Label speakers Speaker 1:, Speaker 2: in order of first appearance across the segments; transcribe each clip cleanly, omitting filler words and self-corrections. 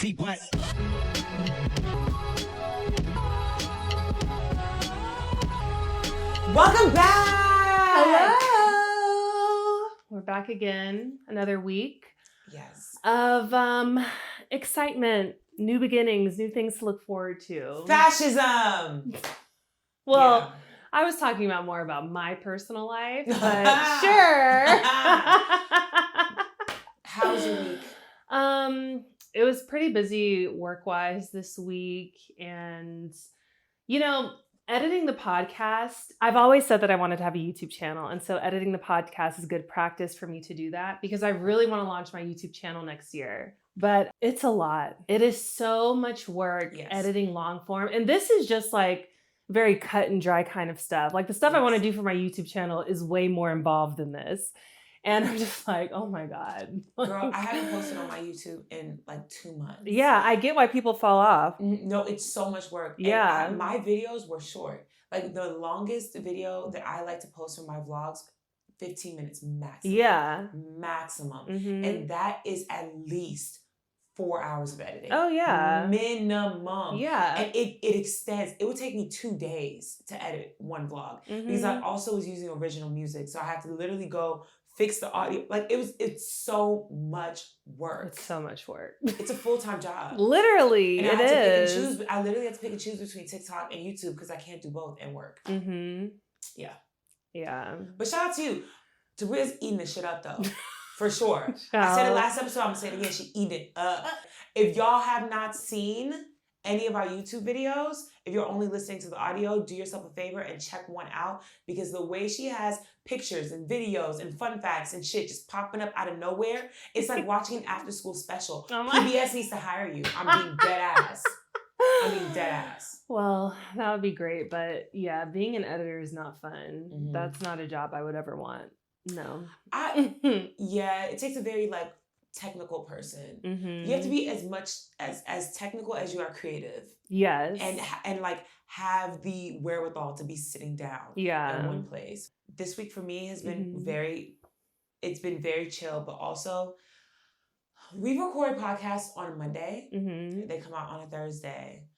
Speaker 1: CWatt.
Speaker 2: Welcome back!
Speaker 3: Hello! We're back again, another week
Speaker 2: Yes.
Speaker 3: of excitement, new beginnings, new things to look forward to.
Speaker 2: Fascism!
Speaker 3: Well,
Speaker 2: Yeah.
Speaker 3: I was talking about more about my personal life, but sure.
Speaker 2: How was your week?
Speaker 3: It was pretty busy work-wise this week, and editing the podcast, I've always said that I wanted to have a YouTube channel, and so editing the podcast is good practice for me to do that because I really want to launch my YouTube channel next year. But it's a lot. It is so much work editing long form, and this is just like very cut and dry kind of stuff. Like the stuff I want to do for my YouTube channel is way more involved than this. And I'm just like, oh my God.
Speaker 2: Girl, I haven't posted on my YouTube in like 2 months.
Speaker 3: Yeah, I get why people fall off.
Speaker 2: No, it's so much work.
Speaker 3: Yeah.
Speaker 2: And my videos were short. Like the longest video that I like to post for my vlogs, 15 minutes maximum.
Speaker 3: Yeah.
Speaker 2: Maximum.
Speaker 3: Mm-hmm.
Speaker 2: And that is at least 4 hours of editing.
Speaker 3: Oh, yeah.
Speaker 2: Minimum.
Speaker 3: Yeah.
Speaker 2: And it extends. It would take me 2 days to edit one vlog because I also was using original music. So I have to literally go fix the audio. Like it's so much work.
Speaker 3: It's so much work.
Speaker 2: It's a full-time job.
Speaker 3: Literally,
Speaker 2: and
Speaker 3: it is.
Speaker 2: I literally have to pick and choose between TikTok and YouTube because I can't do both and work.
Speaker 3: Mm-hmm.
Speaker 2: Yeah.
Speaker 3: Yeah.
Speaker 2: But shout out to you. Tabria's eating this shit up though. For sure. I said it last episode, I'm gonna say it again. She eat it up. If y'all have not seen any of our YouTube videos, if you're only listening to the audio, do yourself a favor and check one out because the way she has pictures and videos and fun facts and shit just popping up out of nowhere, it's like watching an after school special. PBS needs to hire you. I'm being dead ass.
Speaker 3: Well, that would be great, but yeah, being an editor is not fun.
Speaker 2: Mm-hmm.
Speaker 3: That's not a job I would ever want. No.
Speaker 2: Yeah, it takes a very like technical person.
Speaker 3: Mm-hmm.
Speaker 2: You have to be as much as technical as you are creative.
Speaker 3: Yes.
Speaker 2: And like have the wherewithal to be sitting down in one place. This week for me has been it's been very chill, but also we record podcasts on a Monday.
Speaker 3: Mm-hmm.
Speaker 2: They come out on a Thursday.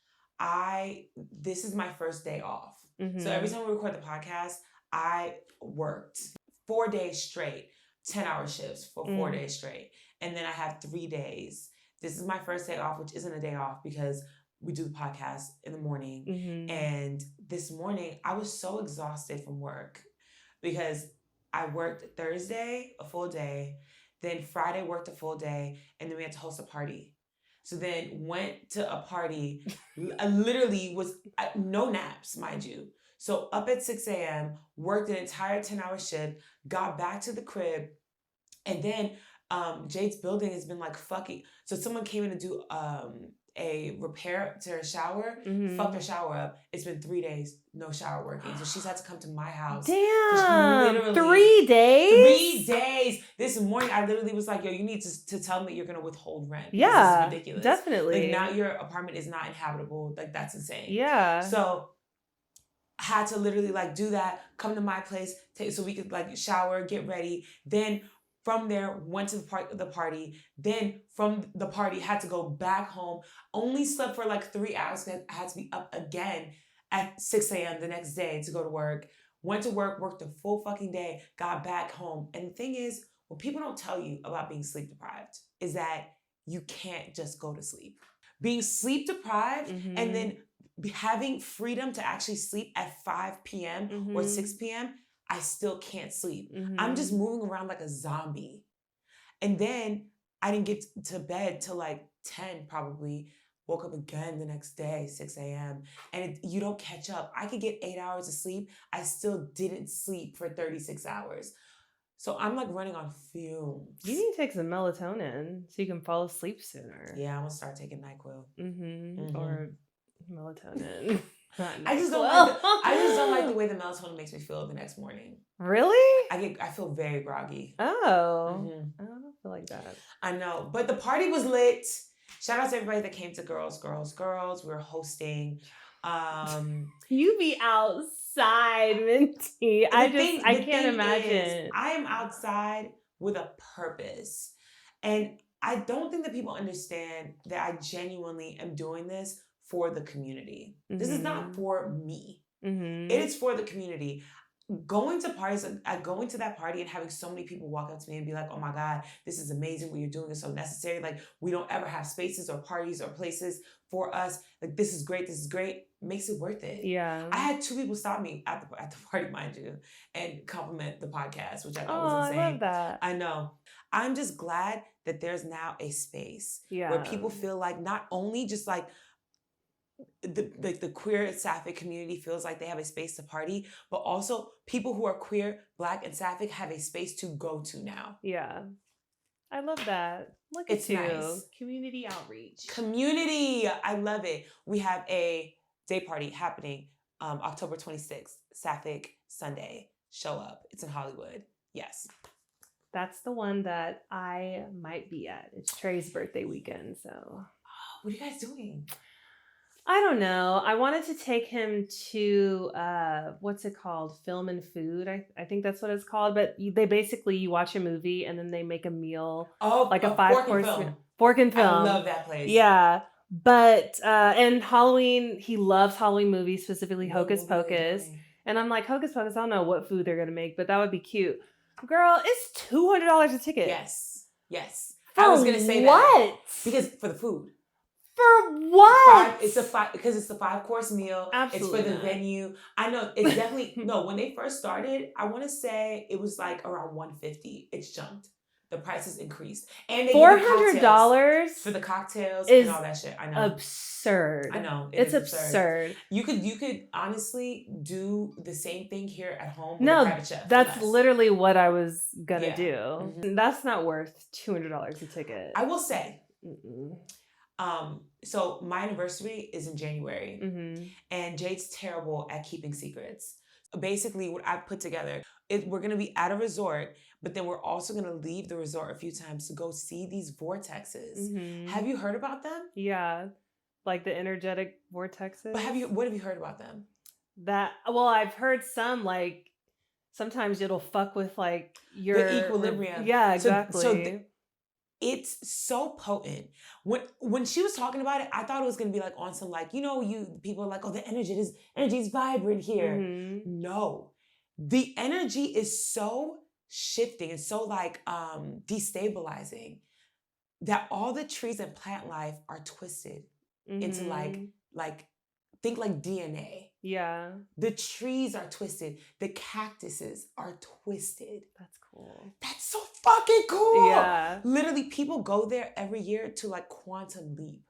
Speaker 2: This is my first day off.
Speaker 3: Mm-hmm.
Speaker 2: So every time we record the podcast, I worked 4 days straight, 10-hour shifts for 4 days straight. And then I have 3 days. This is my first day off, which isn't a day off because we do the podcast in the morning.
Speaker 3: Mm-hmm.
Speaker 2: And this morning, I was so exhausted from work because I worked Thursday, a full day. Then Friday worked a full day. And then we had to host a party. So then went to a party, literally was no naps, mind you. So up at 6 a.m., worked an entire 10-hour shift, got back to the crib, and then Jade's building has been like fucking. So someone came in to do a repair to her shower, fucked her shower up. It's been 3 days, no shower working. So she's had to come to my house.
Speaker 3: Damn, 3 days?
Speaker 2: 3 days. This morning, I literally was like, yo, you need to tell me you're going to withhold rent.
Speaker 3: Yeah,
Speaker 2: this is ridiculous.
Speaker 3: Definitely.
Speaker 2: Like now your apartment is not inhabitable. Like that's insane.
Speaker 3: Yeah.
Speaker 2: So I had to literally like do that, come to my place so we could like shower, get ready. Then from there, went to the party. Then from the party, had to go back home. Only slept for like 3 hours because I had to be up again at 6 a.m. the next day to go to work. Went to work, worked a full fucking day, got back home. And the thing is, what people don't tell you about being sleep deprived is that you can't just go to sleep. Being sleep deprived and then having freedom to actually sleep at 5 p.m. or 6 p.m., I still can't sleep. I'm just moving around like a zombie. And then I didn't get to bed till like 10 probably. Woke up again the next day, 6 a.m. And you don't catch up. I could get 8 hours of sleep. I still didn't sleep for 36 hours. So I'm like running on fumes.
Speaker 3: You need to take some melatonin so you can fall asleep sooner.
Speaker 2: Yeah, I'm going to start taking NyQuil.
Speaker 3: Or melatonin.
Speaker 2: I just don't like the way the melatonin makes me feel the next morning.
Speaker 3: Really?
Speaker 2: I feel very groggy.
Speaker 3: Oh. I don't feel like that.
Speaker 2: I know. But the party was lit. Shout out to everybody that came to Girls. We were hosting.
Speaker 3: You be outside, Minty. I can't imagine.
Speaker 2: I am outside with a purpose. And I don't think that people understand that I genuinely am doing this for the community. This is not for me. It is for the community. Going to parties, going to that party and having so many people walk up to me and be like, oh my God, this is amazing. What you're doing is so necessary. Like, we don't ever have spaces or parties or places for us. Like, this is great. This is great. Makes it worth it.
Speaker 3: Yeah.
Speaker 2: I had 2 people stop me at the party, mind you, and compliment the podcast, which I thought
Speaker 3: Oh,
Speaker 2: was insane.
Speaker 3: I love that.
Speaker 2: I know. I'm just glad that there's now a space
Speaker 3: Yeah.
Speaker 2: where people feel like not only just like the queer sapphic community feels like they have a space to party, but also people who are queer, Black, and sapphic have a space to go to now.
Speaker 3: Yeah. I love that. Look
Speaker 2: It's
Speaker 3: at you.
Speaker 2: nice.
Speaker 3: Community outreach.
Speaker 2: Community. I love it. We have a day party happening October 26th, Sapphic Sunday. Show up. It's in Hollywood. Yes.
Speaker 3: That's the one that I might be at. It's Trey's birthday weekend, so.
Speaker 2: What are you guys doing?
Speaker 3: I don't know. I wanted to take him to what's it called? Film and Food. I think that's what it's called. But they basically, you watch a movie and then they make a meal.
Speaker 2: Oh,
Speaker 3: like a
Speaker 2: Fork
Speaker 3: 5-course
Speaker 2: and Film.
Speaker 3: meal. Fork and Film.
Speaker 2: I love that place.
Speaker 3: Yeah. But and Halloween, he loves Halloween movies, specifically Hocus Pocus. And I'm like, Hocus Pocus, I don't know what food they're gonna make, but that would be cute. Girl, it's $200 a ticket.
Speaker 2: Yes. Yes.
Speaker 3: For
Speaker 2: I was gonna say
Speaker 3: what?
Speaker 2: that. Because for the food.
Speaker 3: For what?
Speaker 2: Because it's a 5-course meal.
Speaker 3: Absolutely.
Speaker 2: It's for the venue. I know it's definitely no. When they first started, I want to say it was like around $150. It's jumped. The prices increased, and they
Speaker 3: $400
Speaker 2: for the cocktails
Speaker 3: is
Speaker 2: and all that shit. I know.
Speaker 3: Absurd.
Speaker 2: I know.
Speaker 3: It's absurd.
Speaker 2: You could honestly do the same thing here at home. With a
Speaker 3: No,
Speaker 2: private chef
Speaker 3: that's literally what I was gonna do.
Speaker 2: Mm-hmm.
Speaker 3: That's not worth $200 a ticket.
Speaker 2: I will say. So my anniversary is in January, and Jade's terrible at keeping secrets. Basically, what I've put together is we're gonna be at a resort, but then we're also gonna leave the resort a few times to go see these vortexes. Have you heard about them?
Speaker 3: Yeah, like the energetic vortexes.
Speaker 2: But what have you heard about them?
Speaker 3: I've heard some, like sometimes it'll fuck with like your
Speaker 2: the equilibrium.
Speaker 3: Yeah, exactly.
Speaker 2: So it's so potent. When she was talking about it, I thought it was gonna be like on some like, people are like, oh, the energy is vibrant here. No. The energy is so shifting and so like destabilizing that all the trees and plant life are twisted into like think like DNA.
Speaker 3: Yeah.
Speaker 2: The trees are twisted. The cactuses are twisted.
Speaker 3: That's cool.
Speaker 2: That's so fucking cool.
Speaker 3: Yeah.
Speaker 2: Literally, people go there every year to like quantum leap.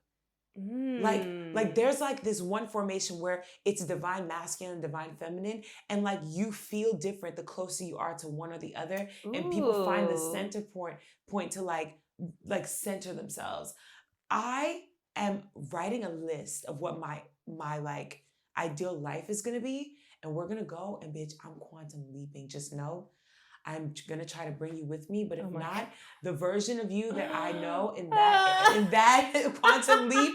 Speaker 2: Like there's like this one formation where it's divine masculine, divine feminine, and like you feel different the closer you are to one or the other. And people find the center point to like center themselves. I am writing a list of what my like ideal life is gonna be, and we're gonna go and bitch, I'm quantum leaping. Just know I'm gonna try to bring you with me, but if not, the version of you that I know in that quantum leap,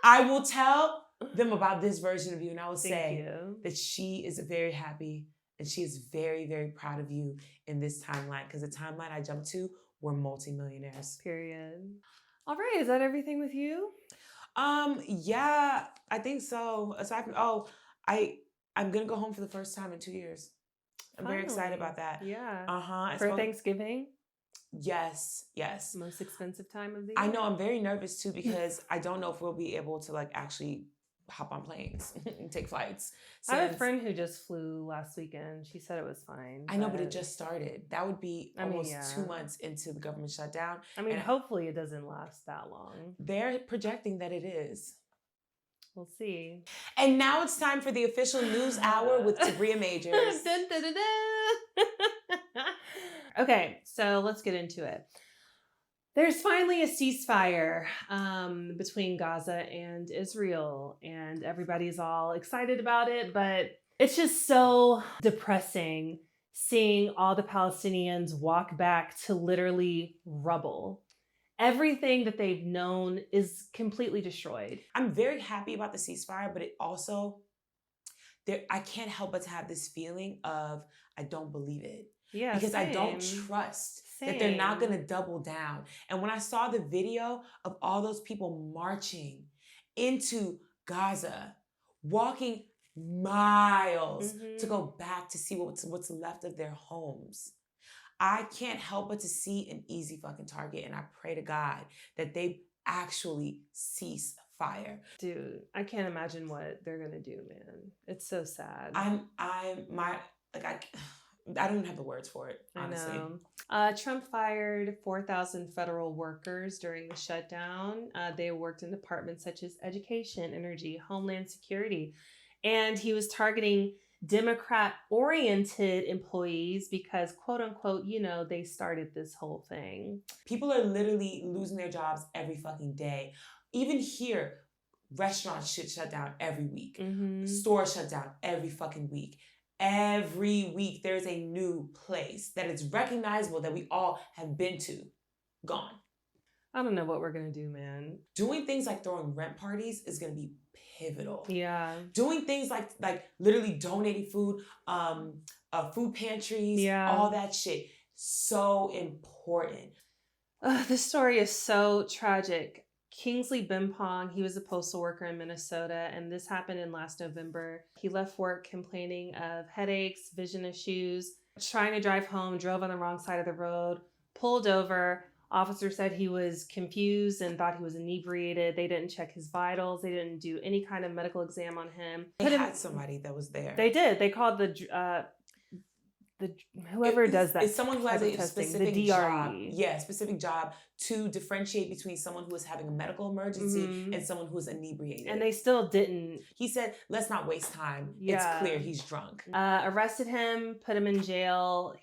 Speaker 2: I will tell them about this version of you, and I will say that she is very happy and she is very, very proud of you in this timeline, because the timeline I jumped to, we're multimillionaires.
Speaker 3: Period. All right, is that everything with you?
Speaker 2: Yeah, I think so. Aside from I'm gonna go home for the first time in 2 years. I'm very excited about that.
Speaker 3: Yeah. For Thanksgiving?
Speaker 2: Yes.
Speaker 3: Most expensive time of the year?
Speaker 2: I know. I'm very nervous too, because I don't know if we'll be able to like actually hop on planes and take flights.
Speaker 3: I have a friend who just flew last weekend. She said it was fine.
Speaker 2: I know, but it just started. That would be almost 2 months into the government shutdown.
Speaker 3: I mean, hopefully it doesn't last that long.
Speaker 2: They're projecting that it is.
Speaker 3: We'll see.
Speaker 2: And now it's time for the official news hour with Tabria Majors.
Speaker 3: Dun, dun, dun, dun. Okay, so let's get into it. There's finally a ceasefire between Gaza and Israel, and everybody's all excited about it, but it's just so depressing seeing all the Palestinians walk back to literally rubble. Everything that they've known is completely destroyed. I'm very happy about the ceasefire, but it also, I can't help but to have this feeling of I don't believe it.
Speaker 2: Yeah,
Speaker 3: because
Speaker 2: same.
Speaker 3: I don't trust
Speaker 2: that they're not
Speaker 3: Same.
Speaker 2: going to double down. And when I saw the video of all those people marching into Gaza, walking miles to go back to see what's left of their homes, I can't help but to see an easy fucking target. And I pray to God that they actually cease fire.
Speaker 3: Dude, I can't imagine what they're gonna do, man. It's so sad.
Speaker 2: I don't even have the words for it, honestly.
Speaker 3: I know. Trump fired 4,000 federal workers during the shutdown. They worked in departments such as education, energy, homeland security, and he was targeting Democrat-oriented employees because, quote unquote, they started this whole thing.
Speaker 2: People are literally losing their jobs every fucking day. Even here, restaurants should shut down every week. Stores shut down every fucking week. Every week, there's a new place that is recognizable that we all have been to. Gone.
Speaker 3: I don't know what we're going to do, man.
Speaker 2: Doing things like throwing rent parties is going to be pivotal.
Speaker 3: Yeah.
Speaker 2: Doing things like literally donating food, food pantries, all that shit. So important.
Speaker 3: This story is so tragic. Kingsley Bimpong, he was a postal worker in Minnesota, and this happened in last November. He left work complaining of headaches, vision issues, trying to drive home, drove on the wrong side of the road, pulled over. Officer said he was confused and thought he was inebriated. They didn't check his vitals. They didn't do any kind of medical exam on him.
Speaker 2: They had somebody that was there.
Speaker 3: They did. They called whoever does that.
Speaker 2: It's someone who has a specific
Speaker 3: the DRE.
Speaker 2: job. Yeah, specific job to differentiate between someone who is having a medical emergency and someone who is inebriated.
Speaker 3: And they still didn't.
Speaker 2: He said, let's not waste time.
Speaker 3: Yeah.
Speaker 2: It's clear he's drunk.
Speaker 3: Arrested him, put him in jail.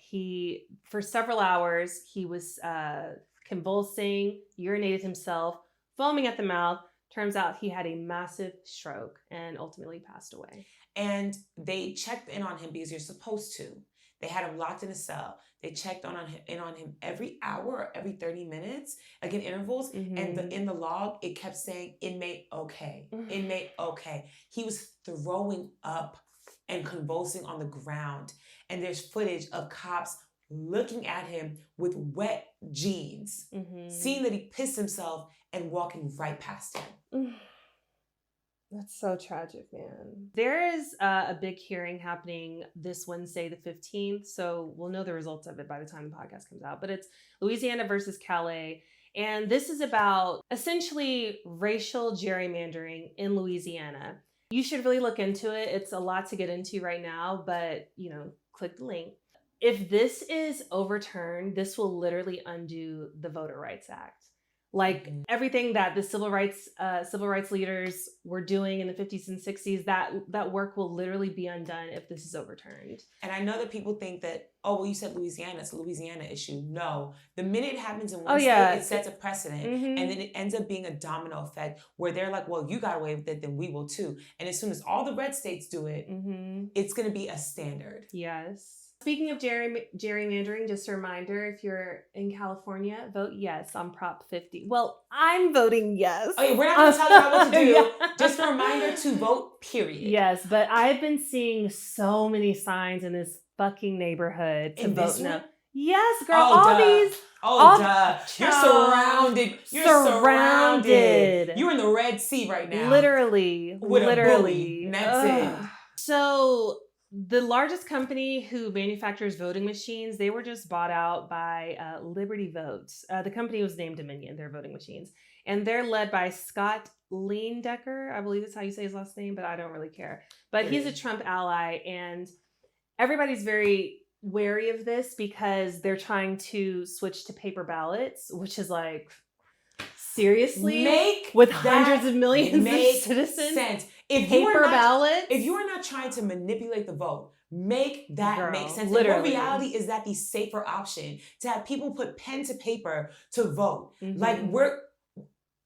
Speaker 3: For several hours, he was convulsing, urinated himself, foaming at the mouth. Turns out he had a massive stroke and ultimately passed away. And
Speaker 2: they checked in on him because you're supposed to. They had him locked in a cell. They checked in on him every hour or every 30 minutes, like in intervals. And in the log, it kept saying, inmate okay, inmate okay. He was throwing up and convulsing on the ground. And there's footage of cops looking at him with wet jeans, seeing that he pissed himself and walking right past him.
Speaker 3: That's so tragic, man. There is a big hearing happening this Wednesday, the 15th. So we'll know the results of it by the time the podcast comes out. But it's Louisiana versus Calais. And this is about essentially racial gerrymandering in Louisiana. You should really look into it. It's a lot to get into right now, but, click the link. If this is overturned, this will literally undo the Voter Rights Act. Like everything that the civil rights leaders were doing in the 50s and 60s, that work will literally be undone if this is overturned. And I know that people think that, you said Louisiana, it's a Louisiana issue. No, the minute it happens in one state, it sets a precedent. And then it ends up being a domino effect where they're like, well, you got away with it, then we will too. And as soon as all the red states do it, it's going to be a standard. Yes. Speaking of gerrymandering, just a reminder, if you're in California, vote yes on Prop 50. Well, I'm voting yes. Okay, we're not going to tell you what to do. Just a reminder to vote, period. Yes, but I've been seeing so many signs in this fucking neighborhood to vote no. Yes, girl, all these. You're surrounded. You're surrounded. You're in the Red Sea right now. Literally. With a bully. And that's it. So the largest company who manufactures voting machines, they were just bought out by Liberty Votes. The company was named Dominion, their voting machines. And they're led by Scott Leindecker. I believe that's how you say his last name, but I don't really care. But he's a Trump ally, and everybody's very wary of this because they're trying to switch to paper ballots, which is like, seriously? With hundreds of millions of citizens? Sense. If you are not trying to manipulate the vote, make that make sense. Literally. The reality is that the safer option to have people put pen to paper to vote. Like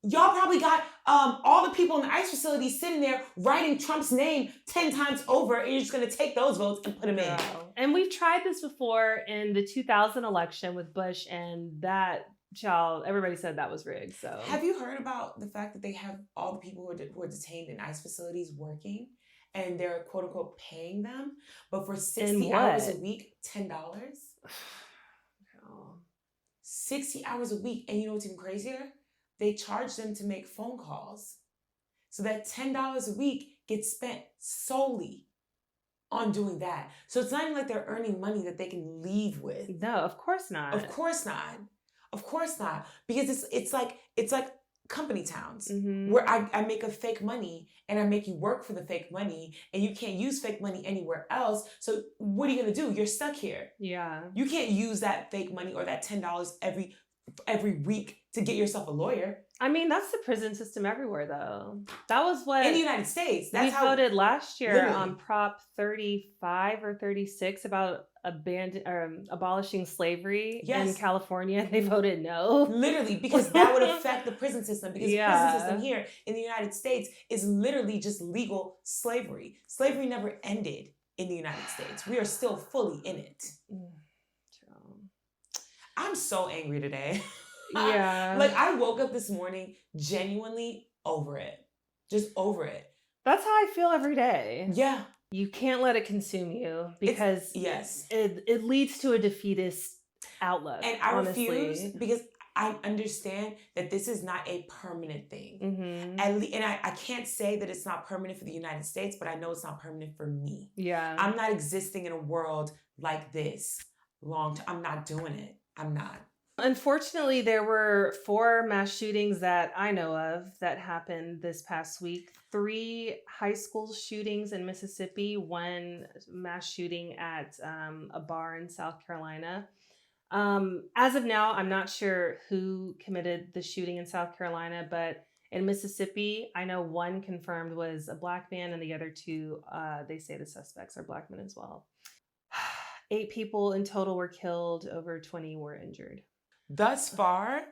Speaker 3: y'all probably got all the people in the ICE facility sitting there writing Trump's name 10 times over, and you're just going to take those votes and put them in. And we've tried this before in the 2000 election with Bush, and that everybody said that was rigged. So have you heard about the fact that they have all the people who are detained in ICE facilities working, and they're quote unquote paying them, but for 60 hours a week, $10?
Speaker 2: 60 hours a week. And you know what's even crazier? They charge them to make phone calls. So that $10 a week gets spent solely on doing that. So it's not even like they're earning money that they can leave with.
Speaker 3: No, of course not.
Speaker 2: Of course not. Of course not. Because it's like company towns where I make a fake money and I make you work for the fake money and you can't use fake money anywhere else. So what are you gonna do? You're stuck here.
Speaker 3: Yeah.
Speaker 2: You can't use that fake money or that $10 every week to get yourself a lawyer.
Speaker 3: I mean, that's the prison system everywhere, though. That was what
Speaker 2: in the United States. That's
Speaker 3: we
Speaker 2: how
Speaker 3: voted last year
Speaker 2: literally.
Speaker 3: on Prop 35 or 36 about abolishing slavery in California. They voted no.
Speaker 2: Literally, because that would affect the prison system. Because the prison system here in the United States is literally just legal slavery. Slavery never ended in the United States. We are still fully in it.
Speaker 3: True.
Speaker 2: I'm so angry today.
Speaker 3: Yeah.
Speaker 2: Like, I woke up this morning genuinely over it. Just over it.
Speaker 3: That's how I feel every day.
Speaker 2: Yeah.
Speaker 3: You can't let it consume you because it leads to a defeatist outlook.
Speaker 2: And I
Speaker 3: honestly.
Speaker 2: refuse because I understand that this is not a permanent thing. And I can't say that it's not permanent for the United States, but I know it's not permanent for me.
Speaker 3: Yeah.
Speaker 2: I'm not existing in a world like this long term. I'm not doing it. I'm not.
Speaker 3: Unfortunately, there were 4 mass shootings that I know of that happened this past week. 3 high school shootings in Mississippi, 1 mass shooting at a bar in South Carolina. As of now, I'm not sure who committed the shooting in South Carolina, but in Mississippi, I know 1 confirmed was a Black man and the other 2, they say the suspects are Black men as well. 8 people in total were killed, over 20 were injured.
Speaker 2: Thus far,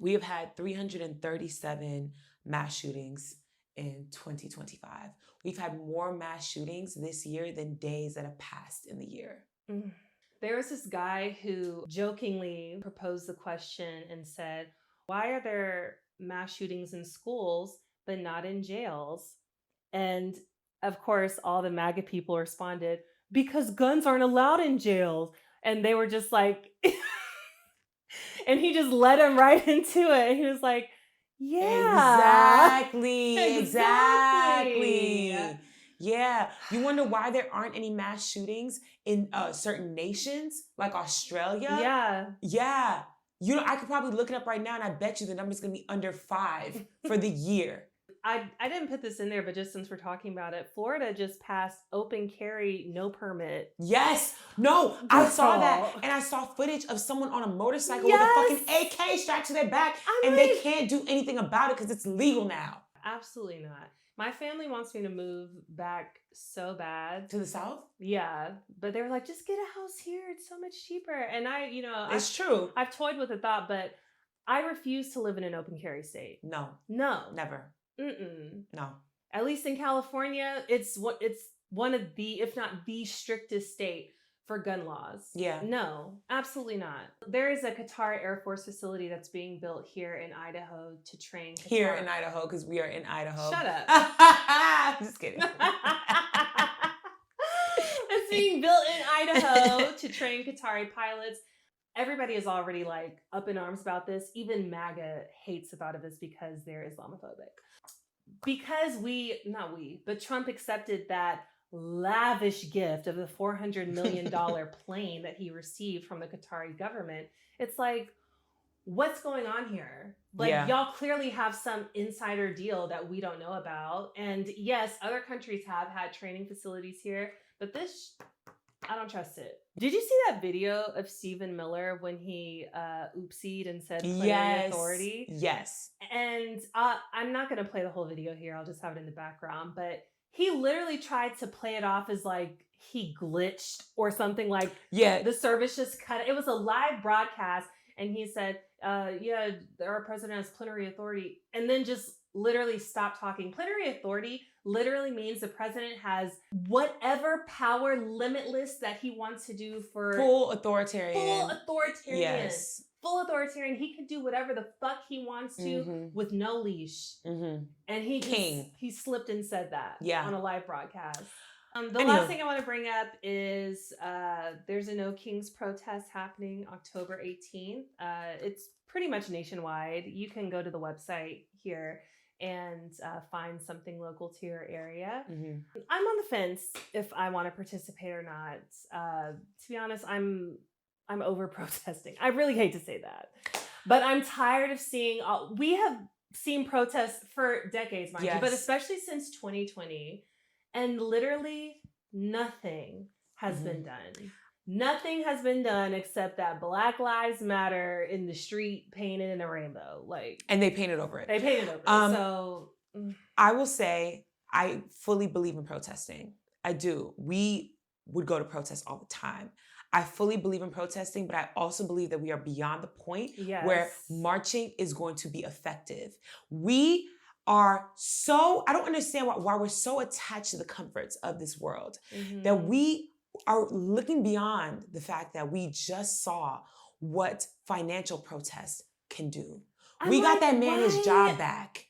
Speaker 2: we have had 337 mass shootings in 2025. We've had more mass shootings this year than days that have passed in the year.
Speaker 3: There was this guy who jokingly proposed the question and said, why are there mass shootings in schools but not in jails? And of course, all the MAGA people responded, because guns aren't allowed in jails. And they were just like... And he just led him right into it. And he was like, yeah.
Speaker 2: Exactly. Yeah. You wonder why there aren't any mass shootings in certain nations like Australia? Yeah. You know, I could probably look it up right now and I bet you the number's going to be under 5 for the year.
Speaker 3: I didn't put this in there, but just since we're talking about it, Florida just passed open carry, no permit.
Speaker 2: Yes. No, I saw that. And I saw footage of someone on a motorcycle with a fucking AK strapped to their back. And they can't do anything about it because it's legal now.
Speaker 3: Absolutely not. My family wants me to move back so bad.
Speaker 2: To the South?
Speaker 3: Yeah. But they were like, just get a house here. It's so much cheaper. And
Speaker 2: it's true.
Speaker 3: I've toyed with the thought, but I refuse to live in an open carry state.
Speaker 2: No. Never. No.
Speaker 3: At least in California, it's one of the, if not the strictest state for gun laws.
Speaker 2: Yeah.
Speaker 3: No, absolutely not. There is a Qatar Air Force facility that's being built here in Idaho to train Qatar.
Speaker 2: Here in Idaho, because we are in Idaho.
Speaker 3: Shut up.
Speaker 2: I'm just kidding.
Speaker 3: It's being built in Idaho to train Qatari pilots. Everybody is already like up in arms about this. Even MAGA hates the thought of this because they're Islamophobic. Because but Trump accepted that lavish gift of the $400 million plane that he received from the Qatari government. It's like, what's going on here? Like, y'all clearly have some insider deal that we don't know about. And yes, other countries have had training facilities here, but this, I don't trust it. Did you see that video of Stephen Miller when he oopsied and said plenary authority?
Speaker 2: Yes.
Speaker 3: And I'm not going to play the whole video here. I'll just have it in the background. But he literally tried to play it off as like he glitched or something, like the service just cut it. It was a live broadcast. And he said, our president has plenary authority. And then just literally stopped talking. Plenary authority literally means the president has whatever power, limitless, that he wants to do for...
Speaker 2: Full authoritarian.
Speaker 3: Yes. Full authoritarian. He can do whatever the fuck he wants to with no leash. And he slipped and said that on a live broadcast. The last thing I want to bring up is there's a No Kings protest happening October 18th. It's pretty much nationwide. You can go to the website here and find something local to your area. I'm on the fence if I want to participate or not. To be honest, I'm over protesting. I really hate to say that, but I'm tired of seeing. We have seen protests for decades, mind you, but especially since 2020, and literally nothing has been done. Nothing has been done except that Black Lives Matter in the street painted in a rainbow,
Speaker 2: and they painted over it.
Speaker 3: So
Speaker 2: I will say I fully believe in protesting. I do. We would go to protests all the time. I fully believe in protesting, but I also believe that we are beyond the point where marching is going to be effective. We are so, I don't understand why we're so attached to the comforts of this world that we are looking beyond the fact that we just saw what financial protests can do. We got that man his job back.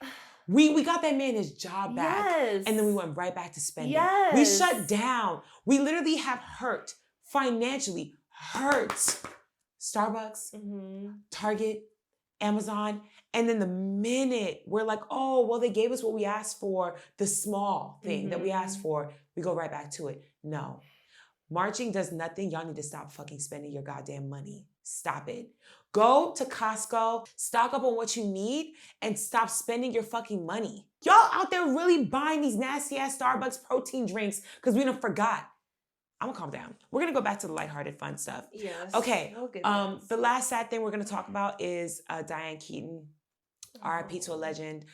Speaker 2: We got that man his job back. And then we went right back to spending. We shut down. We literally have hurt, financially hurt Starbucks, Target, Amazon. And then the minute we're like, oh, well, they gave us what we asked for, the small thing that we asked for, we go right back to it. No. Marching does nothing. Y'all need to stop fucking spending your goddamn money. Stop it. Go to Costco, stock up on what you need, and stop spending your fucking money. Y'all out there really buying these nasty ass Starbucks protein drinks because we done forgot. I'm gonna calm down. We're gonna go back to the lighthearted fun stuff.
Speaker 3: Yes.
Speaker 2: Okay. The last sad thing we're gonna talk about is Diane Keaton. RIP to a legend.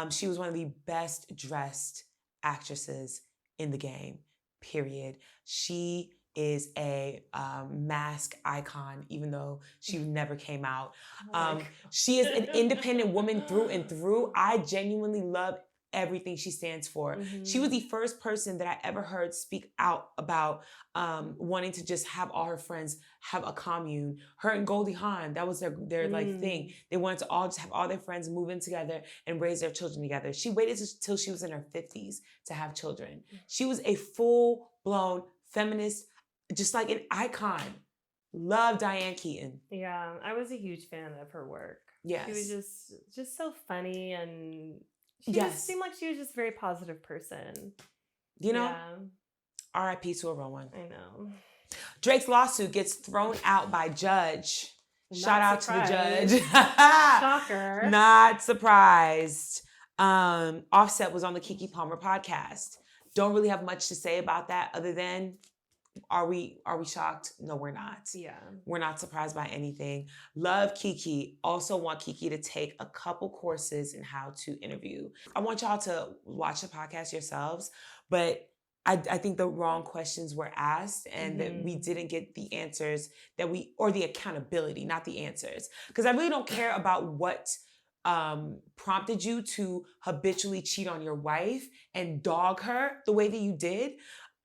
Speaker 2: She was one of the best dressed actresses in the game, period. She is a mask icon, even though she never came out. She is an independent woman through and through. I genuinely love everything she stands for. She was the first person that I ever heard speak out about wanting to just have all her friends have a commune. Her and Goldie Hawn, that was their like thing. They wanted to all just have all their friends move in together and raise their children together. She waited till she was in her 50s to have children. She was a full-blown feminist, just like an icon. Love Diane Keaton.
Speaker 3: Yeah, I was a huge fan of her work.
Speaker 2: Yes.
Speaker 3: She was just so funny, and she just seemed like she was just a very positive person.
Speaker 2: You know, RIP to a real one.
Speaker 3: I know.
Speaker 2: Drake's lawsuit gets thrown out by judge. Shout out to the judge.
Speaker 3: Shocker.
Speaker 2: Not surprised. Offset was on the Keke Palmer podcast. Don't really have much to say about that other than are we shocked? No, we're not.
Speaker 3: Yeah.
Speaker 2: We're not surprised by anything. Love Keke. Also want Keke to take a couple courses in how to interview. I want y'all to watch the podcast yourselves, but I think the wrong questions were asked and that we didn't get the answers or the accountability, not the answers. Because I really don't care about what prompted you to habitually cheat on your wife and dog her the way that you did.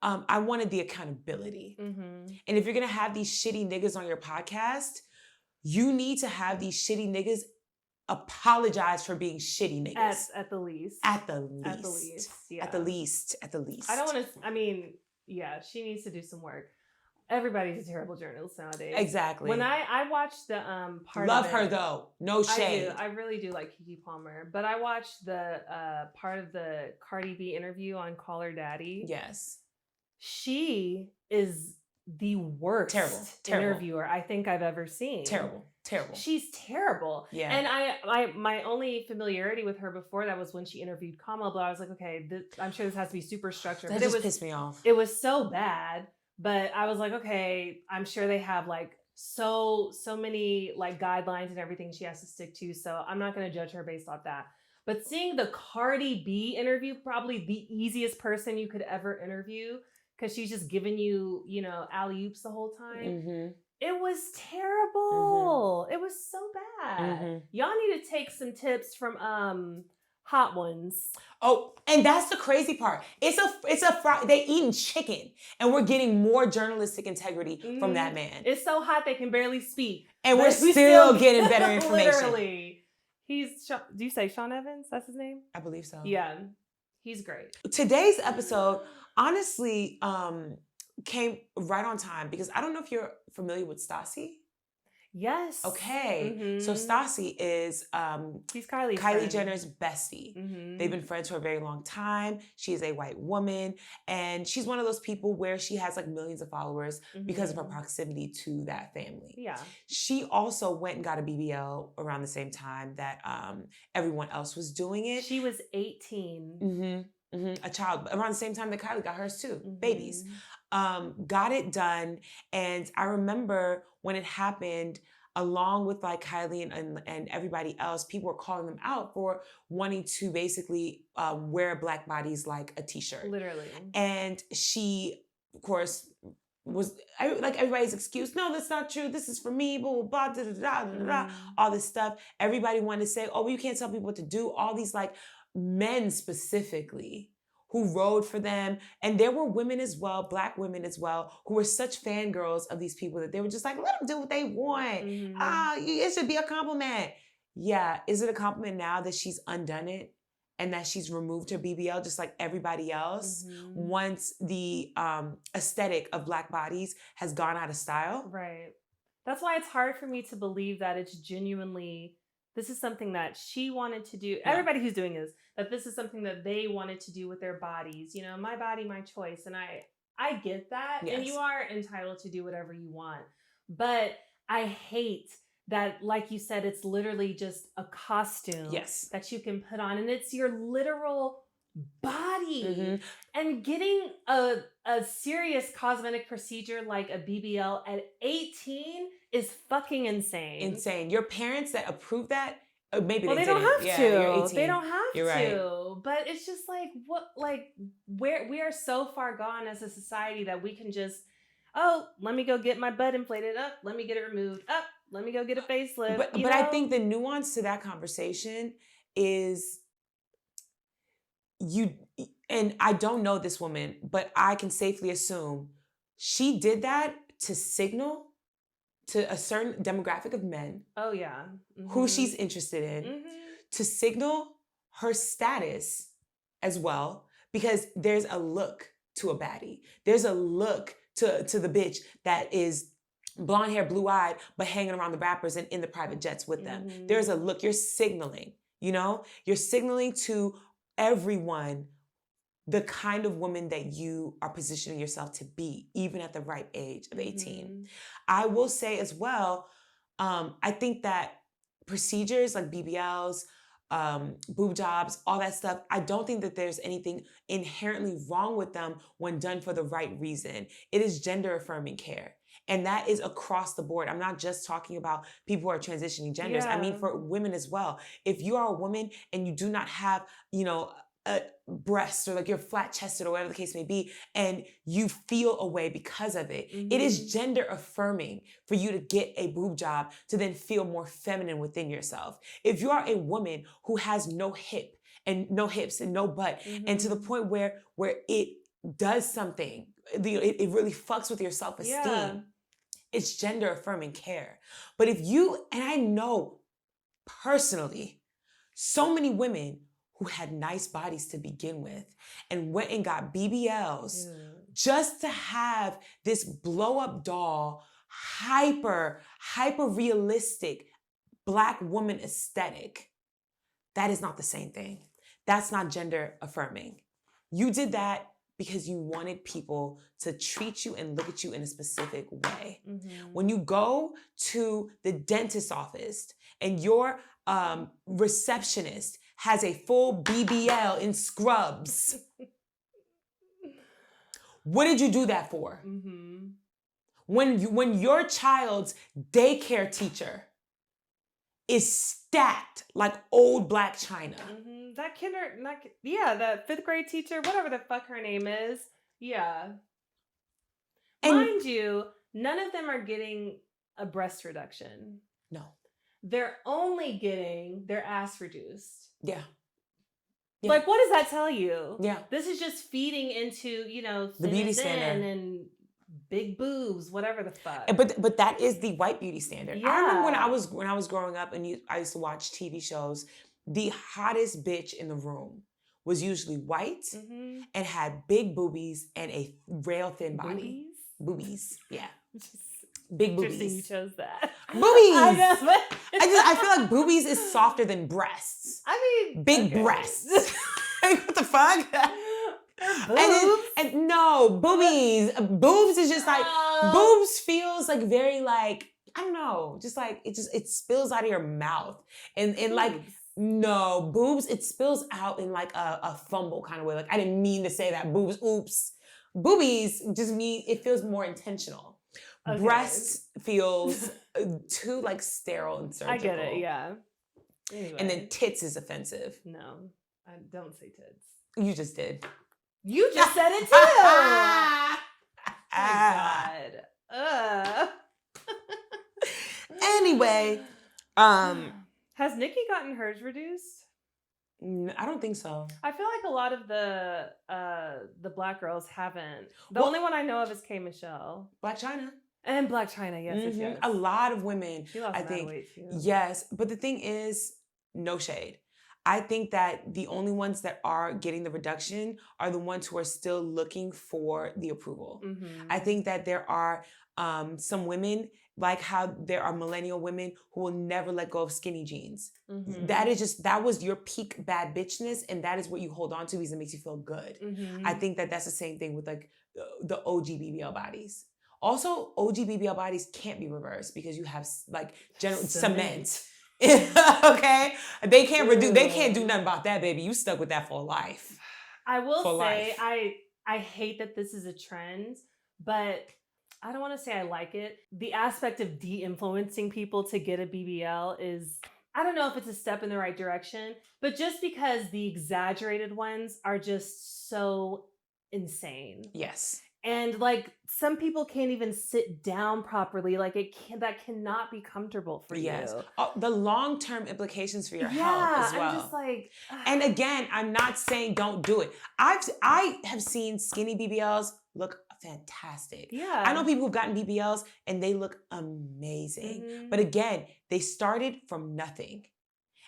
Speaker 2: I wanted the accountability. And if you're going to have these shitty niggas on your podcast, you need to have these shitty niggas apologize for being shitty niggas.
Speaker 3: At the least.
Speaker 2: At the least.
Speaker 3: Yeah.
Speaker 2: At the least.
Speaker 3: I don't want to, she needs to do some work. Everybody's a terrible journalist nowadays.
Speaker 2: Exactly.
Speaker 3: When I watched the part
Speaker 2: Love
Speaker 3: of
Speaker 2: her though. No shade.
Speaker 3: I really do like Keke Palmer. But I watched the part of the Cardi B interview on Call Her Daddy.
Speaker 2: Yes.
Speaker 3: She is the worst interviewer I think I've ever seen. Terrible. She's terrible.
Speaker 2: Yeah.
Speaker 3: And my only familiarity with her before that was when she interviewed Kamala, but I was like, okay, I'm sure this has to be super structured.
Speaker 2: That just pissed me off.
Speaker 3: It was so bad, but I was like, okay, I'm sure they have like so many like guidelines and everything she has to stick to, so I'm not going to judge her based off that. But seeing the Cardi B interview, probably the easiest person you could ever interview, because she's just giving you, alley-oops the whole time. It was terrible. It was so bad. Y'all need to take some tips from Hot Ones.
Speaker 2: Oh, and that's the crazy part. They eating chicken, and we're getting more journalistic integrity from that man.
Speaker 3: It's so hot they can barely speak,
Speaker 2: and we're still getting better information.
Speaker 3: Literally, do you say Sean Evans? That's his name.
Speaker 2: I believe so.
Speaker 3: Yeah. He's great.
Speaker 2: Today's episode, honestly, came right on time because I don't know if you're familiar with Stassi.
Speaker 3: Yes.
Speaker 2: Okay. So Stassi is
Speaker 3: He's Kylie's
Speaker 2: Kylie
Speaker 3: friend.
Speaker 2: Jenner's bestie. They've been friends for a very long time. She is a white woman, and she's one of those people where she has like millions of followers because of her proximity to that family.
Speaker 3: Yeah.
Speaker 2: She also went and got a BBL around the same time that everyone else was doing it.
Speaker 3: She was 18.
Speaker 2: A child, around the same time that Kylie got hers too. Babies. Got it done. And I remember when it happened, along with like Kylie and everybody else, people were calling them out for wanting to basically wear black bodies like a t-shirt.
Speaker 3: Literally.
Speaker 2: And she, of course, was like everybody's excuse. No, that's not true. This is for me, blah, blah, blah, da, da, da, da, da, all this stuff. Everybody wanted to say, oh, well, you can't tell people what to do. All these like men specifically who rode for them. And there were women as well, black women as well, who were such fangirls of these people that they were just like, let them do what they want. It should be a compliment. Yeah, is it a compliment now that she's undone it and that she's removed her BBL just like everybody else once the aesthetic of black bodies has gone out of style?
Speaker 3: Right. That's why it's hard for me to believe that it's genuinely, this is something that she wanted to do. Yeah. Everybody who's doing this is something that they wanted to do with their bodies. You know, my body, my choice. And I get that. Yes. And you are entitled to do whatever you want. But I hate that, like you said, it's literally just a costume that you can put on. And it's your literal body. And getting a serious cosmetic procedure like a BBL at 18 is fucking insane.
Speaker 2: Insane. Your parents that approve that, maybe
Speaker 3: they
Speaker 2: don't
Speaker 3: have to.
Speaker 2: You're 18.
Speaker 3: They don't have
Speaker 2: you're
Speaker 3: to.
Speaker 2: Right.
Speaker 3: But it's just like, what, like, where we are so far gone as a society that we can just, oh, let me go get my butt inflated up. Let me get it removed up. Let me go get a facelift.
Speaker 2: But I think the nuance to that conversation is and I don't know this woman, but I can safely assume she did that to signal to a certain demographic of men.
Speaker 3: Oh, yeah.
Speaker 2: Who she's interested in, to signal her status as well, because there's a look to a baddie. There's a look to the bitch that is blonde hair, blue eyed, but hanging around the rappers and in the private jets with them. There's a look. You're signaling, you're signaling to everyone the kind of woman that you are positioning yourself to be, even at the ripe age of 18. I will say as well, I think that procedures like BBLs, boob jobs, all that stuff, I don't think that there's anything inherently wrong with them when done for the right reason. It is gender affirming care. And that is across the board. I'm not just talking about people who are transitioning genders. I mean, for women as well. If you are a woman and you do not have, a breast or like you're flat chested or whatever the case may be, and you feel a way because of it, it is gender affirming for you to get a boob job to then feel more feminine within yourself. If you are a woman who has no hip and no hips and no butt, and to the point where it does something, it really fucks with your self-esteem, it's gender affirming care. But if you, and I know personally, so many women who had nice bodies to begin with and went and got BBLs just to have this blow up doll, hyper realistic black woman aesthetic. That is not the same thing. That's not gender affirming. You did that because you wanted people to treat you and look at you in a specific way. When you go to the dentist's office and your receptionist has a full BBL in scrubs, what did you do that for? When your child's daycare teacher is stacked like old black china.
Speaker 3: That that 5th grade teacher, whatever the fuck her name is. Yeah. And mind you, none of them are getting a breast reduction.
Speaker 2: No.
Speaker 3: They're only getting their ass reduced.
Speaker 2: Yeah.
Speaker 3: Like, what does that tell you?
Speaker 2: Yeah.
Speaker 3: This is just feeding into,
Speaker 2: the beauty standard
Speaker 3: and big boobs, whatever the fuck.
Speaker 2: But that is the white beauty standard. I remember when I was growing up and I used to watch TV shows, the hottest bitch in the room was usually white
Speaker 3: Mm-hmm.
Speaker 2: and had big boobies and a rail thin body.
Speaker 3: Boobies?
Speaker 2: Boobies, yeah.
Speaker 3: Just
Speaker 2: Big
Speaker 3: interesting
Speaker 2: boobies.
Speaker 3: you chose that.
Speaker 2: Boobies!
Speaker 3: I know, but
Speaker 2: I feel like boobies is softer than breasts.
Speaker 3: I mean,
Speaker 2: Big
Speaker 3: okay.
Speaker 2: breasts. What the fuck?
Speaker 3: Boobs?
Speaker 2: And no, boobies. Boobs is just like, boobs feels like very like, I don't know, just like, it spills out of your mouth. And like,
Speaker 3: Boobs.
Speaker 2: no, boobs, it spills out in like a fumble kind of way. Like, I didn't mean to say that. Boobs, oops. Boobies just mean, it feels more intentional.
Speaker 3: Okay.
Speaker 2: Breasts feels too like sterile and surgical.
Speaker 3: I get it, yeah. Anyway.
Speaker 2: And then tits is offensive.
Speaker 3: No, I don't say tits.
Speaker 2: You just did.
Speaker 3: You just said it too. My God.
Speaker 2: Anyway,
Speaker 3: has Nikki gotten hers reduced?
Speaker 2: I don't think so.
Speaker 3: I feel like a lot of the black girls haven't. The only one I know of is K. Michelle.
Speaker 2: Black China.
Speaker 3: And Black China, yes, yes.
Speaker 2: A lot of women,
Speaker 3: she lost
Speaker 2: I think.
Speaker 3: weight too.
Speaker 2: Yes, but the thing is, no shade. I think that the only ones that are getting the reduction are the ones who are still looking for the approval.
Speaker 3: Mm-hmm.
Speaker 2: I think that there are some women, like how there are millennial women who will never let go of skinny jeans.
Speaker 3: Mm-hmm.
Speaker 2: That was your peak bad bitchness, and that is what you hold on to because it makes you feel good.
Speaker 3: Mm-hmm.
Speaker 2: I think that that's the same thing with like the OG BBL bodies. Also, OG BBL bodies can't be reversed because you have like general cement. Okay? They can't they can't do nothing about that, baby. You stuck with that for life.
Speaker 3: I will say, I hate that this is a trend, but I don't want to say I like it. The aspect of de-influencing people to get a BBL is, I don't know if it's a step in the right direction, but just because the exaggerated ones are just so insane.
Speaker 2: Yes.
Speaker 3: And like some people can't even sit down properly. Like that cannot be comfortable for you.
Speaker 2: The long-term implications for your health as well.
Speaker 3: I'm just like,
Speaker 2: and again, I'm not saying don't do it. I have seen skinny BBLs look fantastic.
Speaker 3: Yeah.
Speaker 2: I know people who've gotten BBLs and they look amazing.
Speaker 3: Mm-hmm.
Speaker 2: But again, they started from nothing.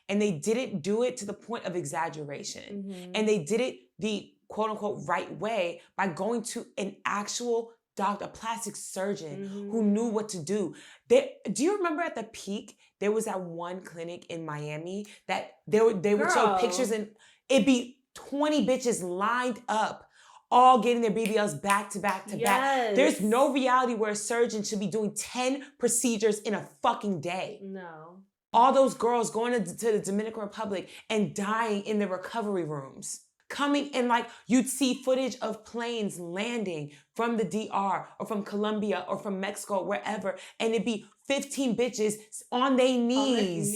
Speaker 2: And they didn't do it to the point of exaggeration.
Speaker 3: Mm-hmm.
Speaker 2: And they did it the quote unquote right way by going to an actual doctor, a plastic surgeon who knew what to do. Do you remember at the peak, there was that one clinic in Miami that they would show pictures and it'd be 20 bitches lined up, all getting their BBLs back to back to back. There's no reality where a surgeon should be doing 10 procedures in a fucking day.
Speaker 3: No.
Speaker 2: All those girls going to the Dominican Republic and dying in the recovery rooms. Coming and like you'd see footage of planes landing from the DR or from Colombia or from Mexico, wherever, and it'd be 15 bitches on their knees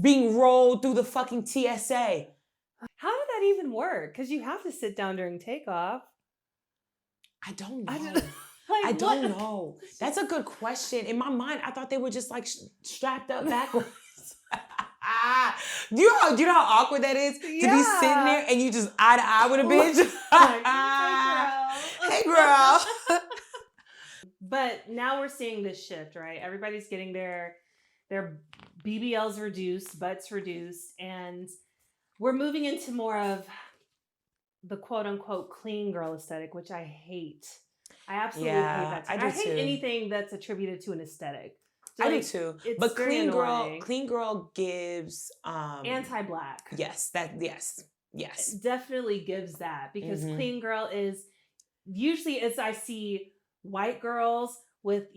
Speaker 2: being rolled through the fucking TSA.
Speaker 3: How did that even work? Because you have to sit down during takeoff.
Speaker 2: I don't know. I don't know. That's a good question. In my mind, I thought they were just like strapped up backwards. Do you know how awkward that is? To be sitting there and you just eye to eye with a bitch? Hey, girl.
Speaker 3: But now we're seeing this shift, right? Everybody's getting their BBLs reduced, butts reduced, and we're moving into more of the quote-unquote clean girl aesthetic, which I hate. I absolutely hate that. I hate anything that's attributed to an aesthetic.
Speaker 2: I do too. But clean girl gives
Speaker 3: anti-black.
Speaker 2: Yes.
Speaker 3: It definitely gives that because clean girl is usually, as I see white girls with,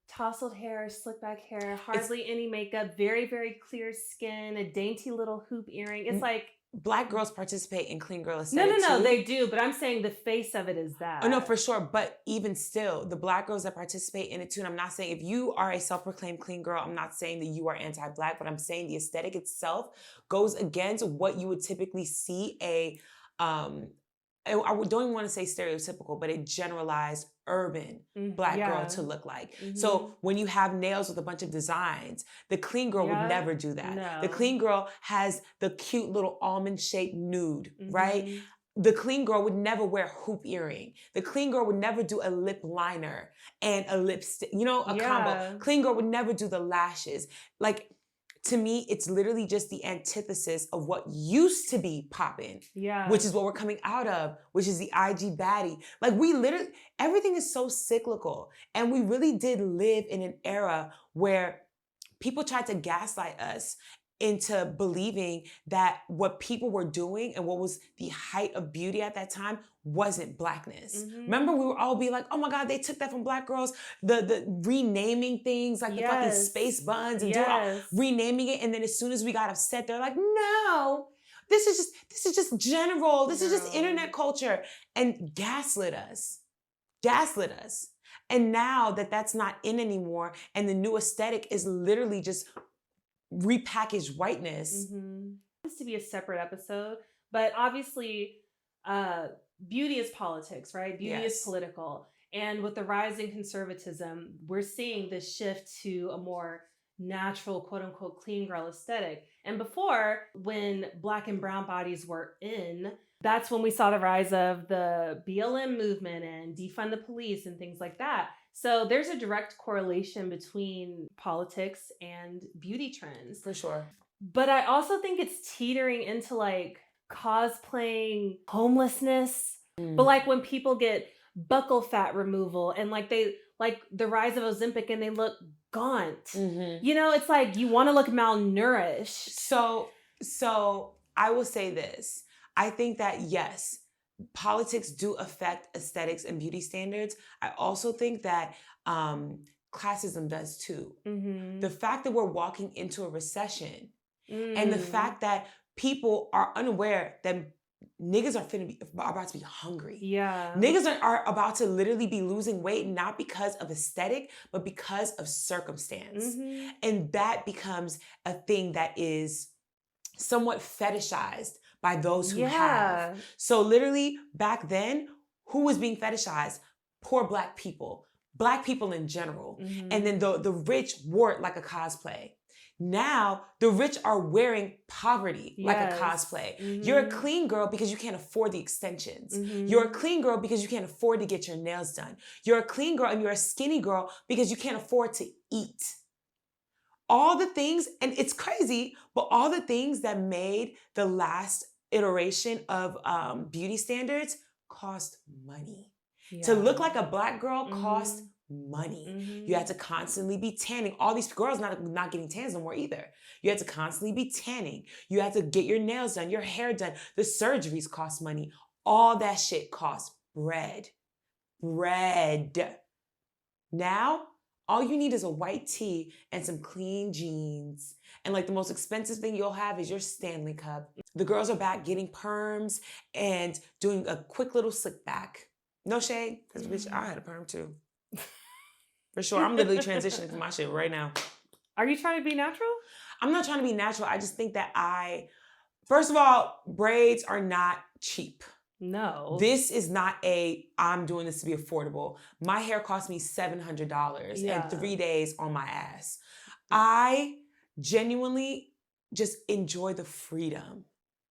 Speaker 3: tousled hair, slick back hair, hardly any makeup, very, very clear skin, a dainty little hoop earring. It's like
Speaker 2: Black girls participate in clean girl aesthetic
Speaker 3: No,
Speaker 2: too.
Speaker 3: they do, but I'm saying the face of it is that.
Speaker 2: Oh no, for sure. But even still, the Black girls that participate in it too, and I'm not saying if you are a self-proclaimed clean girl, I'm not saying that you are anti-Black, but I'm saying the aesthetic itself goes against what you would typically see I don't even want to say stereotypical, but a generalized urban Black girl to look like. So when you have nails with a bunch of designs, the clean girl would never do that.
Speaker 3: No.
Speaker 2: The clean girl has the cute little almond-shaped nude, right? The clean girl would never wear a hoop earring. The clean girl would never do a lip liner and a lipstick, combo. Clean girl would never do the lashes. Like, to me, it's literally just the antithesis of what used to be popping.
Speaker 3: Yeah.
Speaker 2: Which is what we're coming out of, which is the IG baddie. Like we literally, everything is so cyclical. And we really did live in an era where people tried to gaslight us into believing that what people were doing and what was the height of beauty at that time wasn't blackness. Remember, we were all be like, oh my God, they took that from black girls. The renaming things like the fucking space buns and renaming it. And then as soon as we got upset, they're like, no, this is just general. This is just internet culture. And gaslit us. And now that that's not in anymore, and the new aesthetic is literally just repackaged whiteness.
Speaker 3: This to be a separate episode, but obviously, beauty is politics, right? Beauty is political. And with the rise in conservatism, we're seeing this shift to a more natural, quote unquote, clean girl aesthetic. And before, when Black and brown bodies were in, that's when we saw the rise of the BLM movement and defund the police and things like that. So there's a direct correlation between politics and beauty trends.
Speaker 2: For sure.
Speaker 3: But I also think it's teetering into like cosplaying homelessness. But like when people get buccal fat removal and like they like the rise of Ozempic and they look gaunt. You know, it's like you want to look malnourished.
Speaker 2: So I will say this. I think that yes, politics do affect aesthetics and beauty standards. I also think that classism does too. The fact that we're walking into a recession and the fact that people are unaware that niggas are about to be hungry. Niggas are about to literally be losing weight, not because of aesthetic, but because of circumstance. And that becomes a thing that is somewhat fetishized by those who have. So literally back then, who was being fetishized? Poor Black people in general. And then the rich wore it like a cosplay. Now, the rich are wearing poverty like a cosplay. You're a clean girl because you can't afford the extensions. You're a clean girl because you can't afford to get your nails done. You're a clean girl and you're a skinny girl because you can't afford to eat. All the things, and it's crazy, but all the things that made the last iteration of beauty standards cost money. To look like a Black girl cost money. You had to constantly be tanning. All these girls not getting tans no more either. You had to constantly be tanning. You had to get your nails done, your hair done. The surgeries cost money. All that shit costs bread. Now, all you need is a white tee and some clean jeans. And like the most expensive thing you'll have is your Stanley Cup. The girls are back getting perms and doing a quick little slick back. No shade, because bitch, I had a perm too. For sure. I'm literally transitioning to my shit right now.
Speaker 3: Are you trying to be natural?
Speaker 2: I'm not trying to be natural. I just think that first of all, braids are not cheap.
Speaker 3: No.
Speaker 2: This is not I'm doing this to be affordable. My hair cost me $700 and 3 days on my ass. I genuinely just enjoy the freedom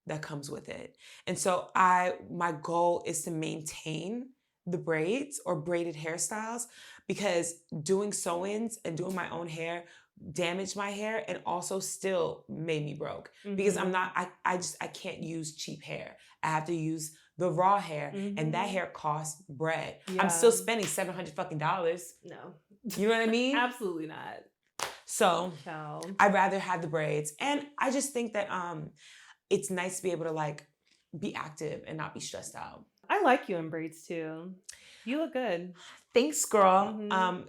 Speaker 2: that comes with it. And so my goal is to maintain the braids or braided hairstyles, because doing sew-ins and doing my own hair damaged my hair and also still made me broke, because I can't use cheap hair. I have to use the raw hair, and that hair costs bread. I'm still spending $700 fucking dollars.
Speaker 3: No.
Speaker 2: You know what I mean?
Speaker 3: Absolutely not.
Speaker 2: So I'd rather have the braids. And I just think that it's nice to be able to like be active and not be stressed out.
Speaker 3: I like you in braids too. You look good.
Speaker 2: Thanks, girl.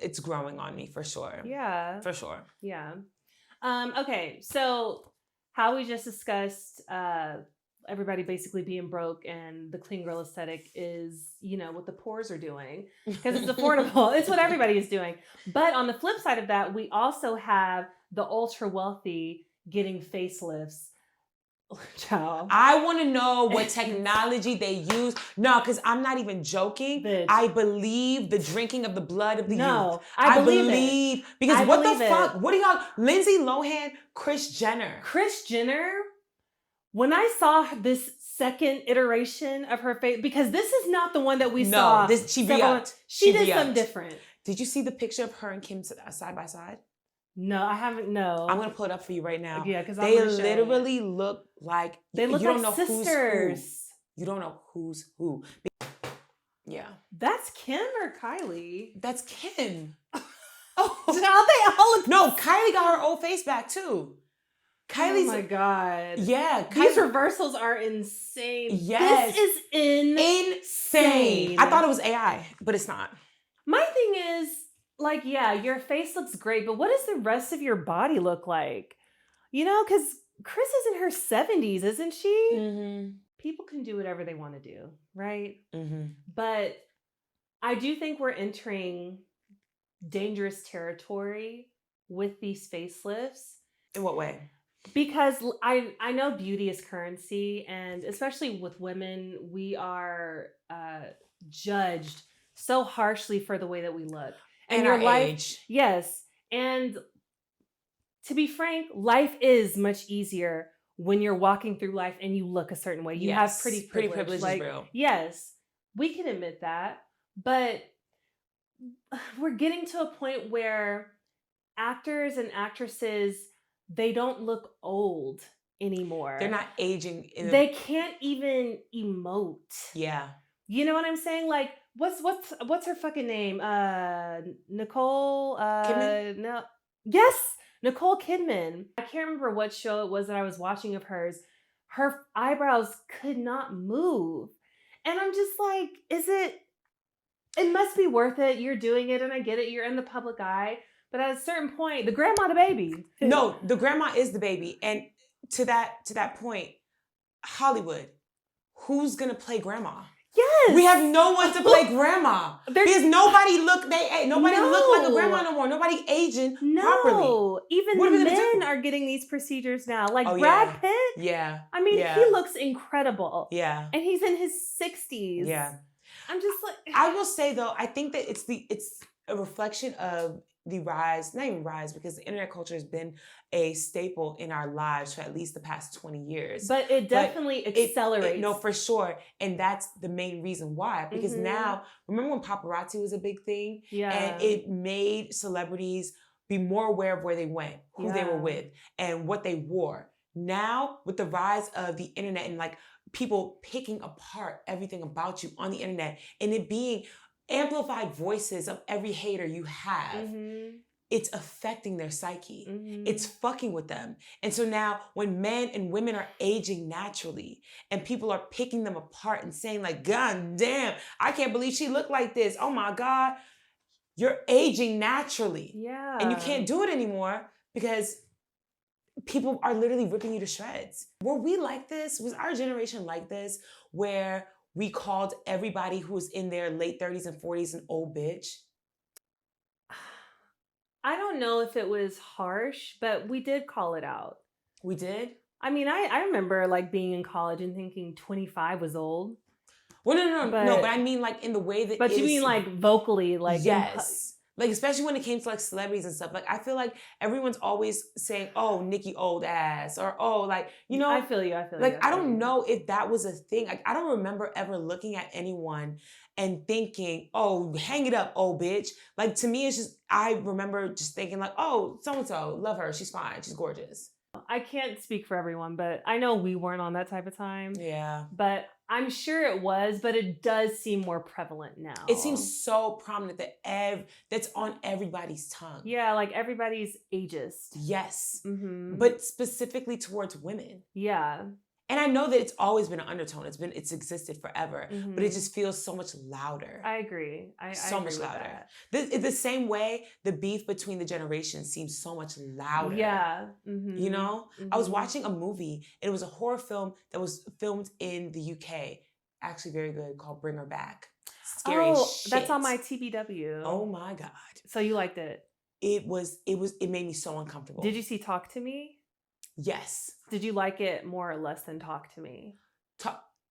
Speaker 2: It's growing on me for sure.
Speaker 3: Yeah.
Speaker 2: For sure.
Speaker 3: Yeah. Okay, so how we just discussed everybody basically being broke and the clean girl aesthetic is, you know, what the poors are doing because it's affordable. It's what everybody is doing. But on the flip side of that, we also have the ultra wealthy getting facelifts. Child.
Speaker 2: I want to know what technology they use. No, because I'm not even joking.
Speaker 3: Bitch.
Speaker 2: I believe the drinking of the blood of the youth.
Speaker 3: I believe it.
Speaker 2: Because what the fuck? What do y'all? Lindsay Lohan, Kris Jenner.
Speaker 3: Kris Jenner, when I saw this second iteration of her face, because this is not the one that we saw.
Speaker 2: She re-upped.
Speaker 3: She did something different.
Speaker 2: Did you see the picture of her and Kim side by side?
Speaker 3: No, I haven't. No.
Speaker 2: I'm gonna pull it up for you right now.
Speaker 3: Yeah, because
Speaker 2: They literally look like
Speaker 3: They look
Speaker 2: you don't
Speaker 3: like
Speaker 2: know
Speaker 3: sisters.
Speaker 2: who's who. You don't know who's who. Yeah.
Speaker 3: That's Kim or Kylie?
Speaker 2: That's Kim.
Speaker 3: Oh, they all look.
Speaker 2: No, Kylie got her old face back too. Kylie's.
Speaker 3: Oh my god.
Speaker 2: Yeah.
Speaker 3: These reversals are insane.
Speaker 2: Yes.
Speaker 3: This is insane.
Speaker 2: I thought it was AI, but it's not.
Speaker 3: My thing is, like, yeah, your face looks great, but what does the rest of your body look like? You know, because Chris is in her 70s, isn't she?
Speaker 2: Mm-hmm.
Speaker 3: People can do whatever they want to do, right?
Speaker 2: Mm-hmm.
Speaker 3: But I do think we're entering dangerous territory with these facelifts.
Speaker 2: In what way?
Speaker 3: Because I know beauty is currency, and especially with women, we are judged so harshly for the way that we look.
Speaker 2: And
Speaker 3: your
Speaker 2: our
Speaker 3: life,
Speaker 2: age.
Speaker 3: yes. And to be frank, life is much easier when you're walking through life and you look a certain way. You have pretty privilege.
Speaker 2: Pretty privilege is real.
Speaker 3: Yes, we can admit that. But we're getting to a point where actors and actresses, they don't look old anymore.
Speaker 2: They're not aging.
Speaker 3: They can't even emote.
Speaker 2: Yeah.
Speaker 3: You know what I'm saying? Like, what's her fucking name? Nicole.
Speaker 2: Kidman?
Speaker 3: No. Yes, Nicole Kidman. I can't remember what show it was that I was watching of hers. Her eyebrows could not move, and I'm just like, it must be worth it. You're doing it, and I get it. You're in the public eye. But at a certain point, the grandma, the baby.
Speaker 2: No, the grandma is the baby. And to that point, Hollywood, who's gonna play grandma?
Speaker 3: Yes.
Speaker 2: We have no one to play grandma. Because nobody look like a grandma no more. Nobody aging properly.
Speaker 3: Even the men are getting these procedures now. Like Brad Pitt.
Speaker 2: Yeah.
Speaker 3: I mean, he looks incredible.
Speaker 2: Yeah.
Speaker 3: And he's in his 60s.
Speaker 2: Yeah.
Speaker 3: I'm just like,
Speaker 2: I will say though, I think that it's a reflection of the rise, not even rise, because the internet culture has been a staple in our lives for at least the past 20 years.
Speaker 3: But it definitely accelerates.
Speaker 2: No, for sure. And that's the main reason why. Because now, remember when paparazzi was a big thing?
Speaker 3: Yeah.
Speaker 2: And it made celebrities be more aware of where they went, who they were with, and what they wore. Now, with the rise of the internet and like people picking apart everything about you on the internet and it being amplified voices of every hater you have, it's affecting their psyche. It's fucking with them. And so now when men and women are aging naturally and people are picking them apart and saying like, God damn, I can't believe she looked like this. Oh my God. You're aging naturally.
Speaker 3: Yeah.
Speaker 2: And you can't do it anymore because people are literally ripping you to shreds. Were we like this? Was our generation like this where we called everybody who was in their late 30s and 40s an old bitch?
Speaker 3: I don't know if it was harsh, but we did call it out.
Speaker 2: We did?
Speaker 3: I mean, I remember like being in college and thinking 25 was old.
Speaker 2: Well, no, but I mean like in the way that.
Speaker 3: But you mean like vocally, like
Speaker 2: yes. Like, especially when it came to like celebrities and stuff. Like, I feel like everyone's always saying, oh, Nikki old ass. Or, oh, like, you know.
Speaker 3: I feel you.
Speaker 2: Like, I don't know if that was a thing. Like, I don't remember ever looking at anyone and thinking, oh, hang it up, old bitch. Like, to me, it's just, I remember just thinking like, oh, so-and-so, love her. She's fine. She's gorgeous.
Speaker 3: I can't speak for everyone, but I know we weren't on that type of time.
Speaker 2: Yeah.
Speaker 3: But I'm sure it was, but it does seem more prevalent now.
Speaker 2: It seems so prominent that that's on everybody's tongue.
Speaker 3: Yeah, like everybody's ageist.
Speaker 2: Yes. But specifically towards women.
Speaker 3: Yeah.
Speaker 2: And I know that it's always been an undertone. It's existed forever, but it just feels so much louder.
Speaker 3: I agree.
Speaker 2: So much louder. The same way the beef between the generations seems so much louder.
Speaker 3: Yeah.
Speaker 2: You know? I was watching a movie. It was a horror film that was filmed in the UK. Actually very good, called Bring Her Back. Scary shit.
Speaker 3: That's on my TBW.
Speaker 2: Oh my God.
Speaker 3: So you liked it?
Speaker 2: It made me so uncomfortable.
Speaker 3: Did you see Talk to Me?
Speaker 2: Yes.
Speaker 3: Did you like it more or less than Talk to Me?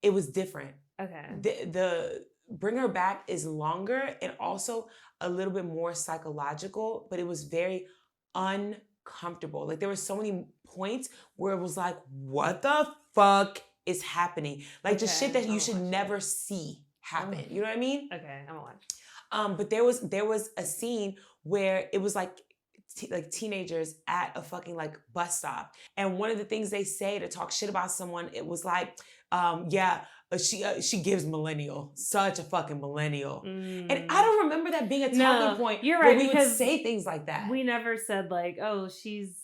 Speaker 2: It was different.
Speaker 3: Okay.
Speaker 2: The Bring Her Back is longer and also a little bit more psychological, but it was very uncomfortable. Like there were so many points where it was like, what the fuck is happening? Like just shit that you should never see happen. You know what I mean?
Speaker 3: Okay, I'm gonna watch.
Speaker 2: But there was a scene where it was like like teenagers at a fucking like bus stop, and one of the things they say to talk shit about someone, it was like, she gives millennial, such a fucking millennial. And I don't remember that being a talking point.
Speaker 3: You're
Speaker 2: where
Speaker 3: right,
Speaker 2: we would
Speaker 3: because
Speaker 2: say things like that.
Speaker 3: We never said like, oh, she's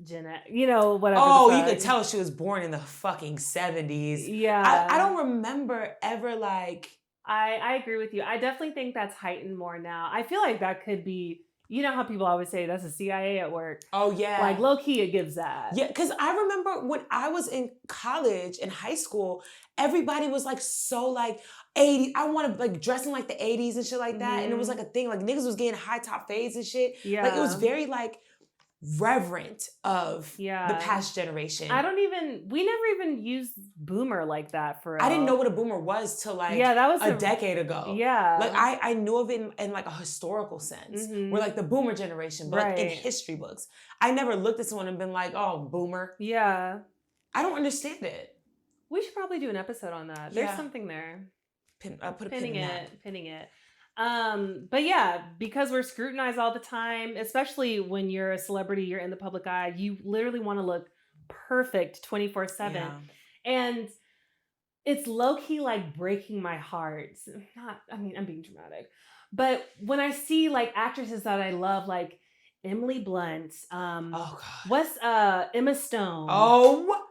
Speaker 3: Gen X, whatever.
Speaker 2: Oh, you could tell she was born in the fucking 70s.
Speaker 3: Yeah.
Speaker 2: I don't remember ever like...
Speaker 3: I agree with you. I definitely think that's heightened more now. I feel like that could be, you know how people always say that's the CIA at work?
Speaker 2: Oh, yeah.
Speaker 3: Like, low key, it gives that.
Speaker 2: Yeah, because I remember when I was in college, in high school, everybody was like so like 80s. I want to like dressing like the 80s and shit like that. And it was like a thing. Like niggas was getting high top fades and shit.
Speaker 3: Yeah.
Speaker 2: Like it was very like reverent of the past generation.
Speaker 3: We never even used boomer like that for real.
Speaker 2: I didn't know what a boomer was till like
Speaker 3: that was
Speaker 2: a decade ago.
Speaker 3: Yeah.
Speaker 2: Like I knew of it in like a historical sense. We're like the boomer generation, but like in history books. I never looked at someone and been like, oh, boomer.
Speaker 3: Yeah.
Speaker 2: I don't understand it.
Speaker 3: We should probably do an episode on that. There's something there.
Speaker 2: Put a pin in that.
Speaker 3: Pinning it. But yeah, because we're scrutinized all the time, especially when you're a celebrity, you're in the public eye, you literally want to look perfect 24/7.
Speaker 2: Yeah.
Speaker 3: And it's low-key like breaking my heart. I'm being dramatic. But when I see like actresses that I love, like Emily Blunt, what's Emma Stone?
Speaker 2: Oh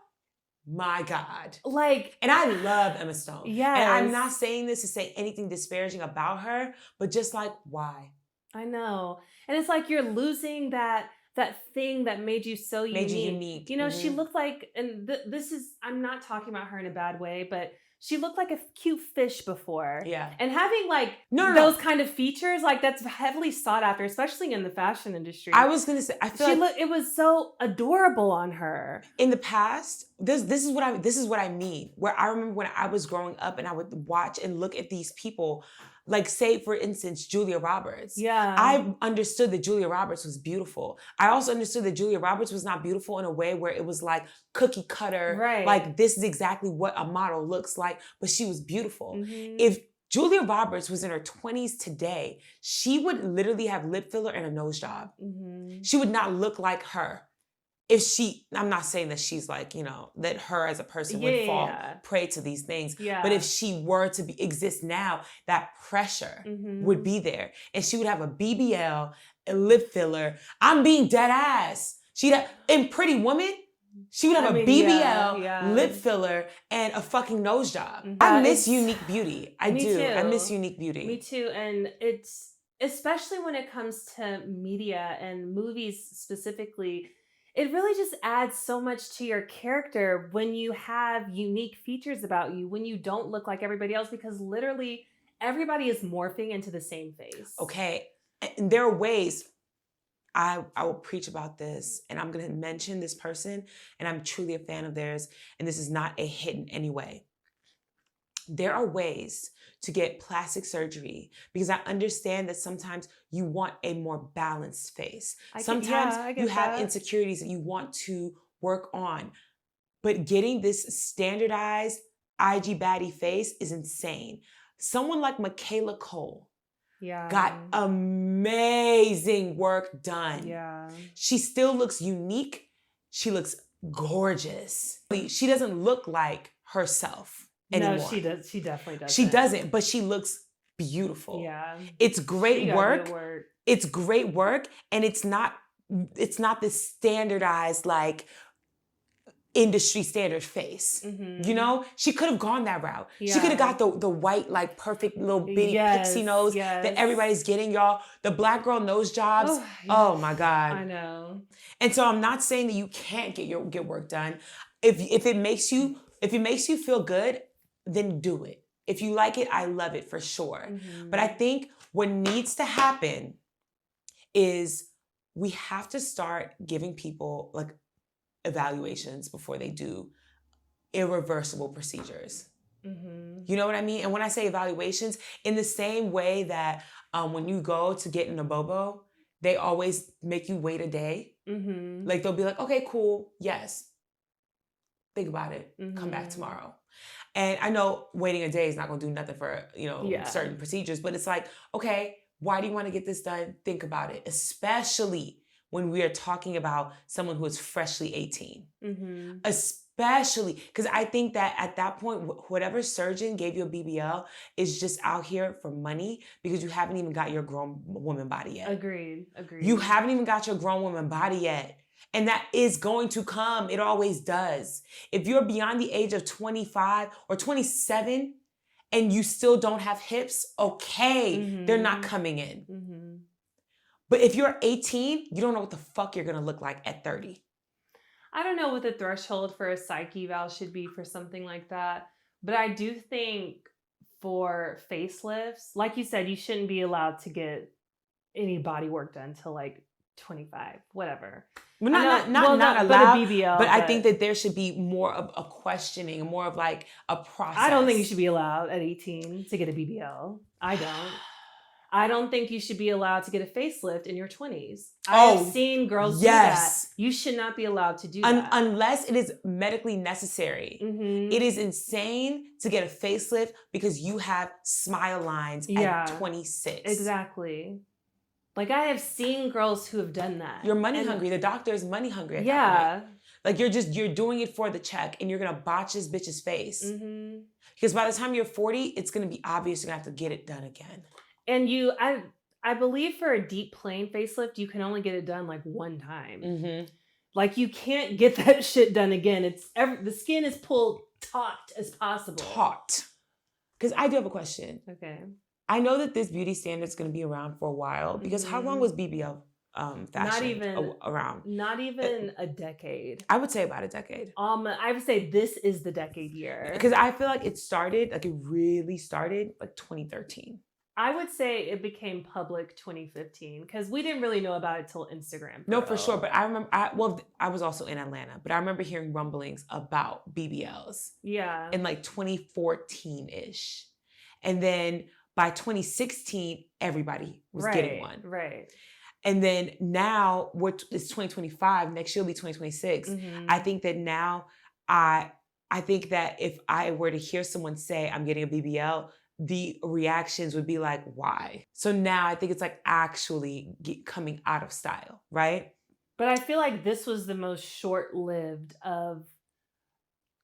Speaker 2: my God.
Speaker 3: Like,
Speaker 2: and I love Emma Stone.
Speaker 3: Yes.
Speaker 2: And I'm not saying this to say anything disparaging about her, but just like, why?
Speaker 3: I know. And it's like you're losing that thing that made you so unique.
Speaker 2: Made you unique.
Speaker 3: She looked like, and this is, I'm not talking about her in a bad way, but she looked like a cute fish before.
Speaker 2: Yeah.
Speaker 3: And having like those kind of features, like that's heavily sought after, especially in the fashion industry.
Speaker 2: I was gonna say, I feel
Speaker 3: it was so adorable on her.
Speaker 2: In the past, this is what I mean. Where I remember when I was growing up and I would watch and look at these people, like say for instance, Julia Roberts.
Speaker 3: Yeah.
Speaker 2: I understood that Julia Roberts was beautiful. I also understood that Julia Roberts was not beautiful in a way where it was like cookie cutter.
Speaker 3: Right.
Speaker 2: Like this is exactly what a model looks like, but she was beautiful. If Julia Roberts was in her 20s today, she would literally have lip filler and a nose job. She would not look like her. I'm not saying that she's like, that her as a person would fall prey to these things. Yeah. But if she were to exist now, that pressure would be there. And she would have a BBL, a lip filler. I'm being dead ass. In Pretty Woman, she would have a BBL, lip filler, and a fucking nose job. I miss unique beauty. I do.
Speaker 3: Too.
Speaker 2: I miss unique beauty.
Speaker 3: Me too. And it's, especially when it comes to media and movies specifically, it really just adds so much to your character when you have unique features about you, when you don't look like everybody else, because literally everybody is morphing into the same face.
Speaker 2: Okay. And there are ways I will preach about this, and I'm going to mention this person, and I'm truly a fan of theirs, and this is not a hit in any way. There are ways to get plastic surgery because I understand that sometimes you want a more balanced face. Sometimes you have insecurities that you want to work on. But getting this standardized IG baddie face is insane. Someone like Michaela Cole got amazing work done.
Speaker 3: Yeah.
Speaker 2: She still looks unique. She looks gorgeous. She doesn't look like herself anymore.
Speaker 3: No, she does. She definitely doesn't.
Speaker 2: She doesn't, but she looks beautiful.
Speaker 3: Yeah.
Speaker 2: It's great work. It's great work. And it's not this standardized, like, industry standard face. She could have gone that route. She could have got the white, like, perfect little bitty pixie nose that everybody's getting, y'all. The black girl nose jobs. Oh my God.
Speaker 3: I know.
Speaker 2: And so I'm not saying that you can't get work done. If it makes you feel good, then do it. If you like it, I love it for sure. But I think what needs to happen is we have to start giving people like evaluations before they do irreversible procedures. You know what I mean? And when I say evaluations, in the same way that when you go to get an abobo, they always make you wait a day. Like they'll be like, okay, cool, yes. Think about it. Come back tomorrow. And I know waiting a day is not going to do nothing for, certain procedures, but it's like, okay, why do you want to get this done? Think about it, especially when we are talking about someone who is freshly 18.
Speaker 3: Mm-hmm.
Speaker 2: Especially because I think that at that point, whatever surgeon gave you a BBL is just out here for money because you haven't even got your grown woman body yet.
Speaker 3: Agreed.
Speaker 2: You haven't even got your grown woman body yet. And that is going to come. It always does. If you're beyond the age of 25 or 27 and you still don't have hips, okay, they're not coming in.
Speaker 3: Mm-hmm.
Speaker 2: But if you're 18, you don't know what the fuck you're going to look like at 30.
Speaker 3: I don't know what the threshold for a psych eval should be for something like that. But I do think for facelifts, like you said, you shouldn't be allowed to get any body work done till like 25, whatever.
Speaker 2: Well, not allowed,
Speaker 3: but a BBL.
Speaker 2: But I think that there should be more of a questioning, more of like a process.
Speaker 3: I don't think you should be allowed at 18 to get a BBL. I don't. I don't think you should be allowed to get a facelift in your 20s. I've seen girls do that. You should not be allowed to do that.
Speaker 2: Unless it is medically necessary.
Speaker 3: Mm-hmm.
Speaker 2: It is insane to get a facelift because you have smile lines at 26.
Speaker 3: Exactly. Like I have seen girls who have done that.
Speaker 2: You're money hungry. The doctor is money hungry at that point. Like you're doing it for the check and you're going to botch this bitch's face. Mm-hmm. Because by the time you're 40, it's going to be obvious you're going to have to get it done again. And
Speaker 3: I believe for a deep plane facelift, you can only get it done like one time. Mm-hmm. Like you can't get that shit done again. The skin is pulled taut as possible.
Speaker 2: Taut. Because I do have a question.
Speaker 3: Okay.
Speaker 2: I know that this beauty standard is going to be around for a while because how long was BBL fashion around?
Speaker 3: Not even a decade.
Speaker 2: I would say about a decade.
Speaker 3: I would say this is the decade year.
Speaker 2: Because I feel like it really started like 2013.
Speaker 3: I would say it became public 2015 because we didn't really know about it till Instagram.
Speaker 2: No, for sure. But I remember, I was also in Atlanta, but I remember hearing rumblings about BBLs.
Speaker 3: Yeah.
Speaker 2: In like 2014-ish. And then by 2016, everybody was getting one.
Speaker 3: Right.
Speaker 2: And then now it's 2025. Next year will be 2026. Mm-hmm. I think that now I think that if I were to hear someone say I'm getting a BBL, the reactions would be like, why? So now I think it's like actually coming out of style, right?
Speaker 3: But I feel like this was the most short-lived of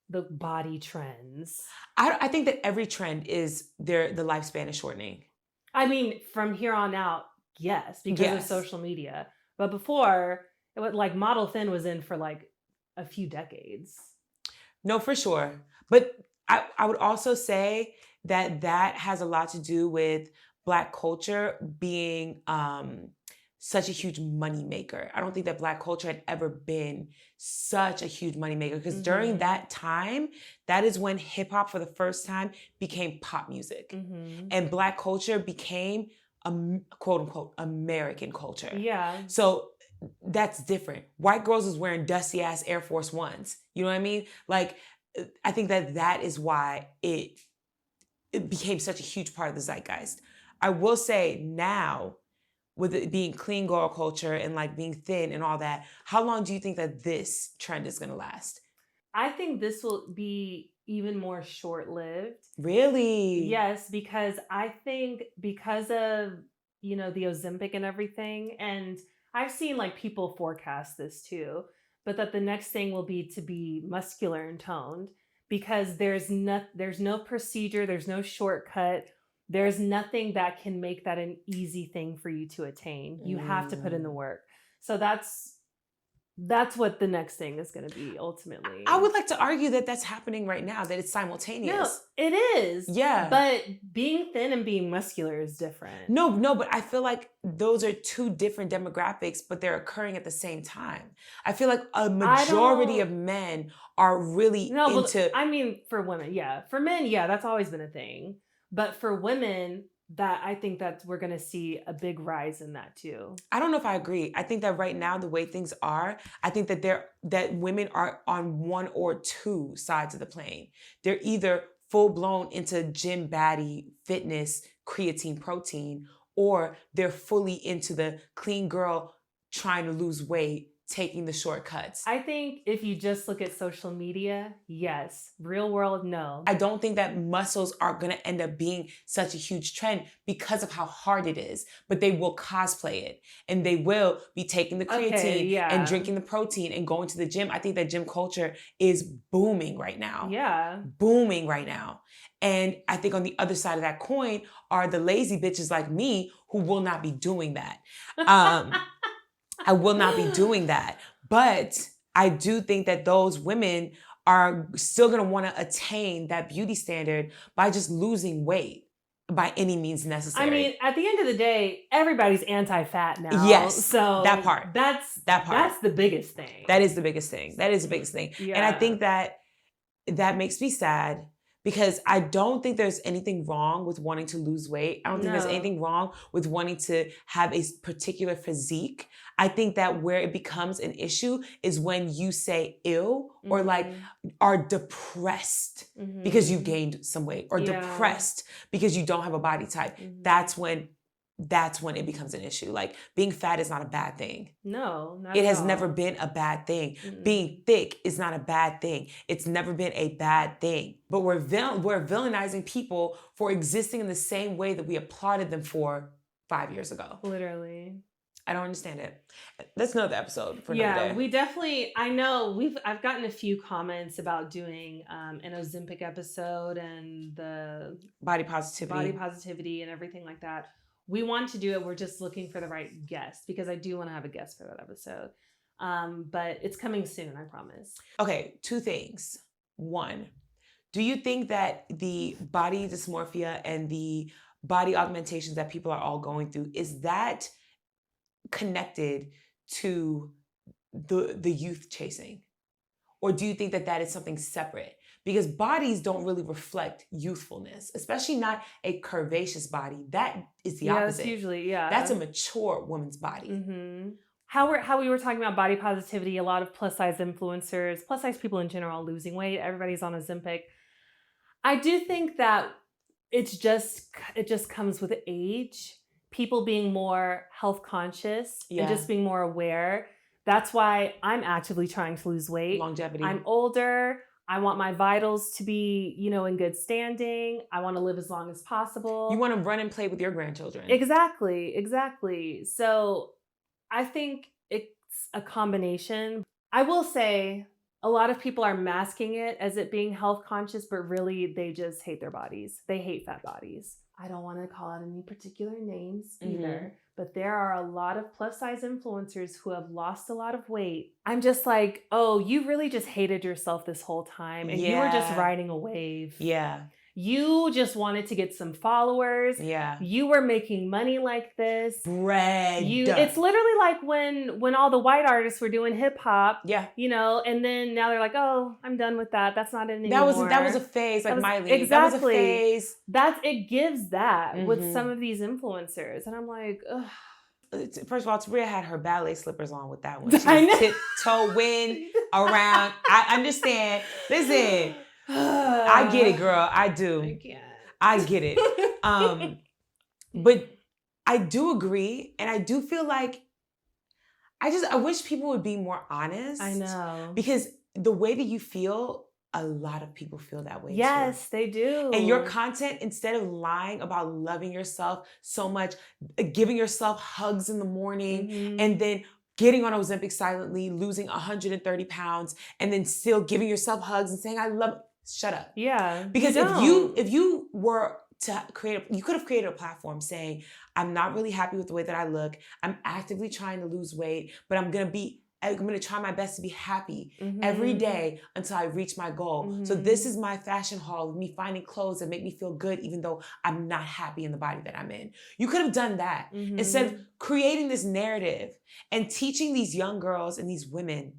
Speaker 3: the body trends.
Speaker 2: I think that every trend is the lifespan is shortening.
Speaker 3: I mean, from here on out, yes, because of social media. But before, it was like model thin was in for like a few decades. No, for sure. But I would also say that has a lot to do with Black culture being such a huge moneymaker. I don't think that Black culture had ever been such a huge moneymaker because during that time, that is when hip hop for the first time became pop music. Mm-hmm. And Black culture became quote unquote American culture. Yeah. So that's different. White girls was wearing dusty ass Air Force Ones. You know what I mean? Like, I think that is why it became such a huge part of the zeitgeist. I will say now, with it being clean girl culture and like being thin and all that, how long do you think that this trend is going to last? I think this will be even more short-lived. Really? Yes, because I think because of, the Ozempic and everything, and I've seen like people forecast this too, but that the next thing will be to be muscular and toned because there's no procedure, there's no shortcut. There's nothing that can make that an easy thing for you to attain. You have to put in the work. So that's what the next thing is going to be ultimately. I would like to argue that that's happening right now, that it's simultaneous. No, it is. Yeah. But being thin and being muscular is different. No, but I feel like those are two different demographics, but they're occurring at the same time. I feel like a majority of men are really into... I mean, for women, yeah. For men, yeah, that's always been a thing. But for women, I think that we're going to see a big rise in that too. I don't know if I agree. I think that right now, the way things are, I think that women are on one or two sides of the plane. They're either full blown into gym baddie, fitness, creatine, protein, or they're fully into the clean girl trying to lose weight,
Speaker 2: taking the shortcuts.
Speaker 3: I think if you just look at social media, yes. Real world, no.
Speaker 2: I don't think that muscles are going to end up being such a huge trend because of how hard it is, but they will cosplay it and they will be taking the creatine and drinking the protein and going to the gym. I think that gym culture is booming right now.
Speaker 3: Yeah.
Speaker 2: Booming right now. And I think on the other side of that coin are the lazy bitches like me who will not be doing that. I will not be doing that. But I do think that those women are still going to want to attain that beauty standard by just losing weight by any means necessary.
Speaker 3: I mean, at the end of the day, everybody's anti-fat now.
Speaker 2: Yes.
Speaker 3: So
Speaker 2: that part.
Speaker 3: That's the biggest thing.
Speaker 2: That is the biggest thing. That is the biggest thing.
Speaker 3: Yeah.
Speaker 2: And I think that makes me sad. Because I don't think there's anything wrong with wanting to lose weight. I don't think there's anything wrong with wanting to have a particular physique. I think that where it becomes an issue is when you say ill or like are depressed because you gained some weight or depressed because you don't have a body type. That's when it becomes an issue. Like being fat is not a bad thing.
Speaker 3: No, not
Speaker 2: it
Speaker 3: at
Speaker 2: has
Speaker 3: all.
Speaker 2: never been a bad thing. Being thick is not a bad thing. It's never been a bad thing. But we're villainizing people for existing in the same way that we applauded them for 5 years ago.
Speaker 3: Literally.
Speaker 2: I don't understand it. That's another episode for another day.
Speaker 3: Yeah, we definitely, I've gotten a few comments about doing an Ozempic episode and the
Speaker 2: body positivity
Speaker 3: and everything like that. We want to do it. We're just looking for the right guest because I do want to have a guest for that episode. But it's coming soon, I promise.
Speaker 2: Okay, 2 things. 1, do you think that the body dysmorphia and the body augmentations that people are all going through, is that connected to the youth chasing? Or do you think that that is something separate? Because bodies don't really reflect youthfulness, especially not a curvaceous body. That is the opposite.
Speaker 3: That's usually,
Speaker 2: That's a mature woman's body.
Speaker 3: Mm-hmm. How we were talking about body positivity, a lot of plus size influencers, plus size people in general losing weight. Everybody's on Ozempic. I do think that it just comes with age. People being more health conscious and just being more aware. That's why I'm actively trying to lose weight.
Speaker 2: Longevity.
Speaker 3: I'm older. I want my vitals to be, in good standing. I want to live as long as possible.
Speaker 2: You want to run and play with your grandchildren.
Speaker 3: Exactly. So I think it's a combination. I will say a lot of people are masking it as it being health conscious, but really they just hate their bodies. They hate fat bodies. I don't want to call out any particular names either, but there are a lot of plus size influencers who have lost a lot of weight. I'm just like, oh, you really just hated yourself this whole time and you were just riding a wave.
Speaker 2: Yeah.
Speaker 3: You just wanted to get some followers.
Speaker 2: Yeah.
Speaker 3: You were making money like this.
Speaker 2: Bread.
Speaker 3: It's literally like when all the white artists were doing hip hop.
Speaker 2: Yeah.
Speaker 3: And then now they're like, oh, I'm done with that. That's not it anymore.
Speaker 2: That was a phase, like Miley.
Speaker 3: Exactly.
Speaker 2: That was a phase.
Speaker 3: It gives that with some of these influencers. And I'm like, ugh.
Speaker 2: First of all, Taria had her ballet slippers on with that one. She was tiptoeing around. I understand. Listen. I get it, girl. I do.
Speaker 3: I can't.
Speaker 2: I get it. But I do agree. And I do feel like I wish people would be more honest.
Speaker 3: I know.
Speaker 2: Because the way that you feel, a lot of people feel that way
Speaker 3: yes,
Speaker 2: too.
Speaker 3: They do.
Speaker 2: And your content, instead of lying about loving yourself so much, giving yourself hugs in the morning, and then getting on Ozempic silently, losing 130 pounds, and then still giving yourself hugs and saying, I love. Shut up.
Speaker 3: Yeah.
Speaker 2: Because if you were to you could have created a platform saying, I'm not really happy with the way that I look. I'm actively trying to lose weight, but I'm going to try my best to be happy every day until I reach my goal. So this is my fashion haul of me finding clothes that make me feel good, even though I'm not happy in the body that I'm in. You could have done that instead of creating this narrative and teaching these young girls and these women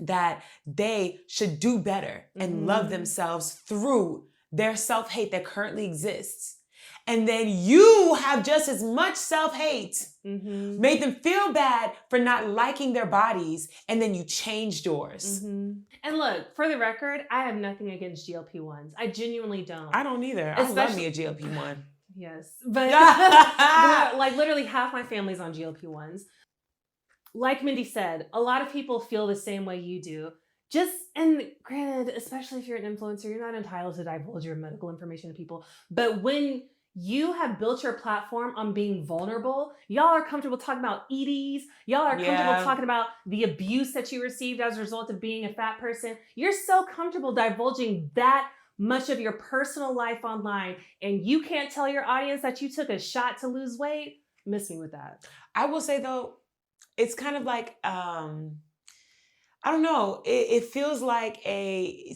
Speaker 2: that they should do better and love themselves through their self-hate that currently exists. And then you have just as much self-hate, made them feel bad for not liking their bodies, and then you changed yours.
Speaker 3: And look, for the record, I have nothing against GLP-1s. I genuinely don't.
Speaker 2: I don't either. I love me a GLP-1.
Speaker 3: Yes. But like literally half my family's on GLP-1s. like Mindy said, a lot of people feel the same way you do. And granted, especially if you're an influencer, you're not entitled to divulge your medical information to people. But when you have built your platform on being vulnerable, y'all are comfortable talking about EDs. Y'all are comfortable talking about the abuse that you received as a result of being a fat person. You're so comfortable divulging that much of your personal life online, and you can't tell your audience that you took a shot to lose weight. Miss me with that.
Speaker 2: I will say though, it's kind of like, I don't know. It feels like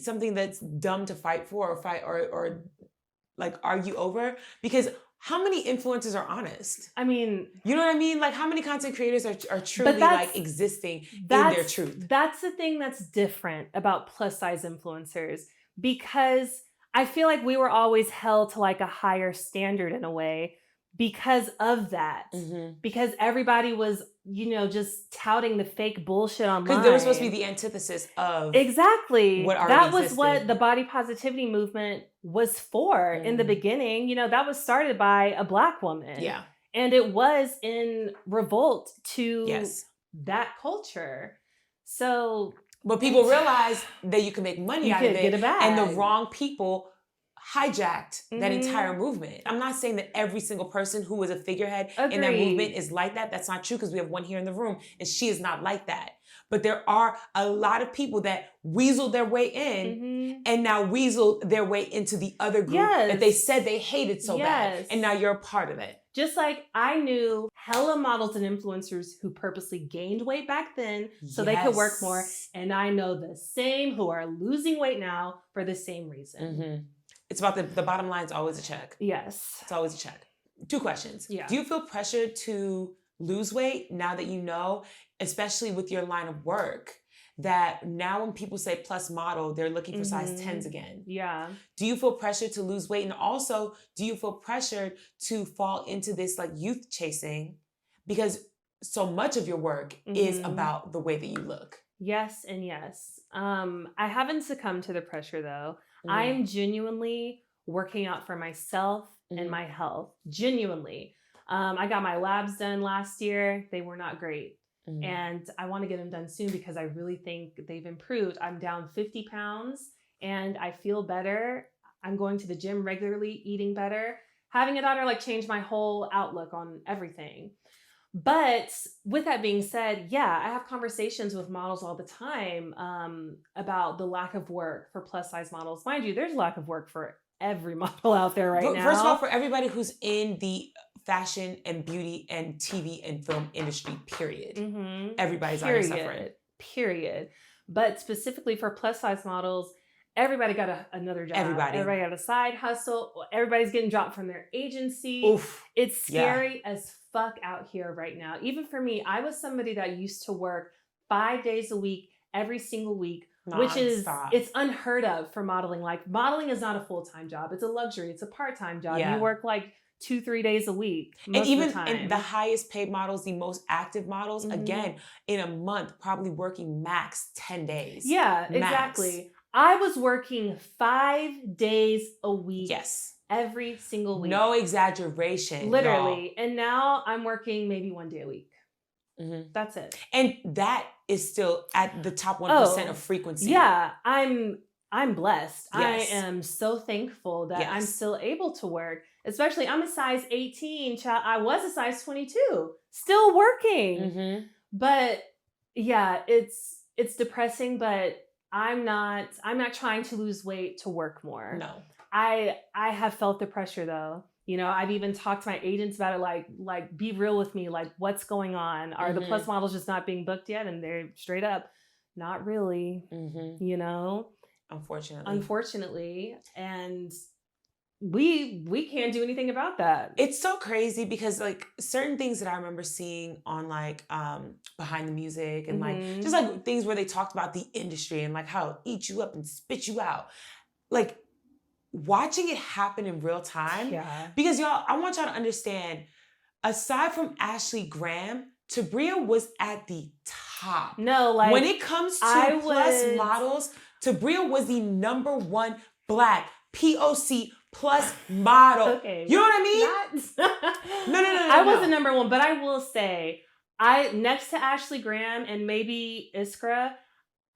Speaker 2: something that's dumb to fight for or like argue over, because how many influencers are honest?
Speaker 3: I mean,
Speaker 2: you know what I mean? Like, how many content creators are truly like existing in their truth?
Speaker 3: That's the thing that's different about plus size influencers, because I feel like we were always held to like a higher standard in a way because of that. Mm-hmm. Because everybody was, just touting the fake bullshit online.
Speaker 2: Because they were supposed to be the antithesis of
Speaker 3: exactly
Speaker 2: what
Speaker 3: that was existed. What the body positivity movement was for in the beginning. That was started by a Black woman.
Speaker 2: Yeah.
Speaker 3: And it was in revolt to that culture. So,
Speaker 2: but people realized that you can make money out of it,
Speaker 3: get a bag.
Speaker 2: And the wrong people hijacked that entire movement. I'm not saying that every single person who was a figurehead in that movement is like that. That's not true, because we have one here in the room and she is not like that. But there are a lot of people that weaseled their way in and now weasel their way into the other group that they said they hated so bad. And now you're a part of it.
Speaker 3: Just like I knew hella models and influencers who purposely gained weight back then so they could work more. And I know the same who are losing weight now for the same reason.
Speaker 2: Mm-hmm. It's about the bottom line is always a check.
Speaker 3: Yes.
Speaker 2: It's always a check. 2 questions.
Speaker 3: Yeah.
Speaker 2: Do you feel pressured to lose weight now that you know, especially with your line of work, that now when people say plus model, they're looking for size 10s again?
Speaker 3: Yeah.
Speaker 2: Do you feel pressured to lose weight? And also, do you feel pressured to fall into this like youth chasing? Because so much of your work is about the way that you look.
Speaker 3: Yes and yes. I haven't succumbed to the pressure though. I am genuinely working out for myself and my health. Genuinely. I got my labs done last year. They were not great. And I want to get them done soon because I really think they've improved. I'm down 50 pounds and I feel better. I'm going to the gym regularly, eating better. Having a daughter changed my whole outlook on everything. But with that being said, I have conversations with models all the time about the lack of work for plus size models. Mind you, there's lack of work for every model out there now.
Speaker 2: First of all, for everybody who's in the fashion and beauty and TV and film industry, period. Everybody's already suffering.
Speaker 3: Period. But specifically for plus size models, everybody got another job. Everybody got a side hustle. Everybody's getting dropped from their agency.
Speaker 2: Oof.
Speaker 3: It's scary as fuck out here right now. Even for me, I was somebody that used to work 5 days a week, every single week, which is, it's unheard of for modeling. Like, modeling is not a full-time job. It's a luxury. It's a part-time job. You work 2-3 days a week.
Speaker 2: And even in the highest paid models, the most active models, again, in a month, probably working max 10 days.
Speaker 3: Yeah, max. Exactly. I was working 5 days a week.
Speaker 2: Yes.
Speaker 3: Every single week.
Speaker 2: No exaggeration.
Speaker 3: Literally. Y'all. And now I'm working maybe 1 day a week. That's it.
Speaker 2: And that is still at the top 1% of frequency.
Speaker 3: Yeah. I'm blessed. Yes. I am so thankful that I'm still able to work. Especially, I'm a size 18 child. I was a size 22. Still working. But yeah, it's depressing, but I'm not trying to lose weight to work more.
Speaker 2: No.
Speaker 3: I have felt the pressure though. I've even talked to my agents about it, like be real with me, what's going on? Are the plus models just not being booked yet? And they're straight up, not really, Unfortunately. And we can't do anything about that.
Speaker 2: It's so crazy because certain things that I remember seeing on Behind the Music and just things where they talked about the industry and how it'll eat you up and spit you out. Watching it happen in real time. Yeah. Because y'all, I want y'all to understand, aside from Ashley Graham, Tabria was at the top.
Speaker 3: No,
Speaker 2: when it comes to plus models, Tabria was the #1 Black POC plus model.
Speaker 3: Okay.
Speaker 2: You know what I mean?
Speaker 3: No. I wasn't #1, but I will say next to Ashley Graham and maybe Iskra,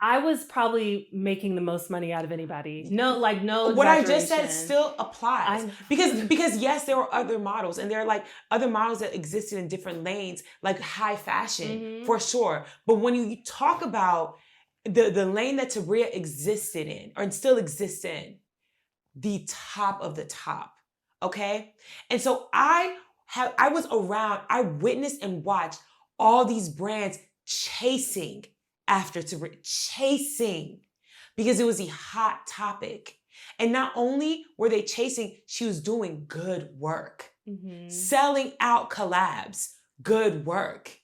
Speaker 3: I was probably making the most money out of anybody. No
Speaker 2: What I just said
Speaker 3: exaggeration.
Speaker 2: still applies because yes, there were other models, and there are like other models that existed in different lanes, like high fashion for sure. But when you talk about the lane that Tabria existed in or still exists in, the top of the top, okay? And so I was around, I witnessed and watched all these brands chasing after Tabria, chasing, because it was a hot topic. And not only were they chasing, she was doing good work. Selling out collabs, good work.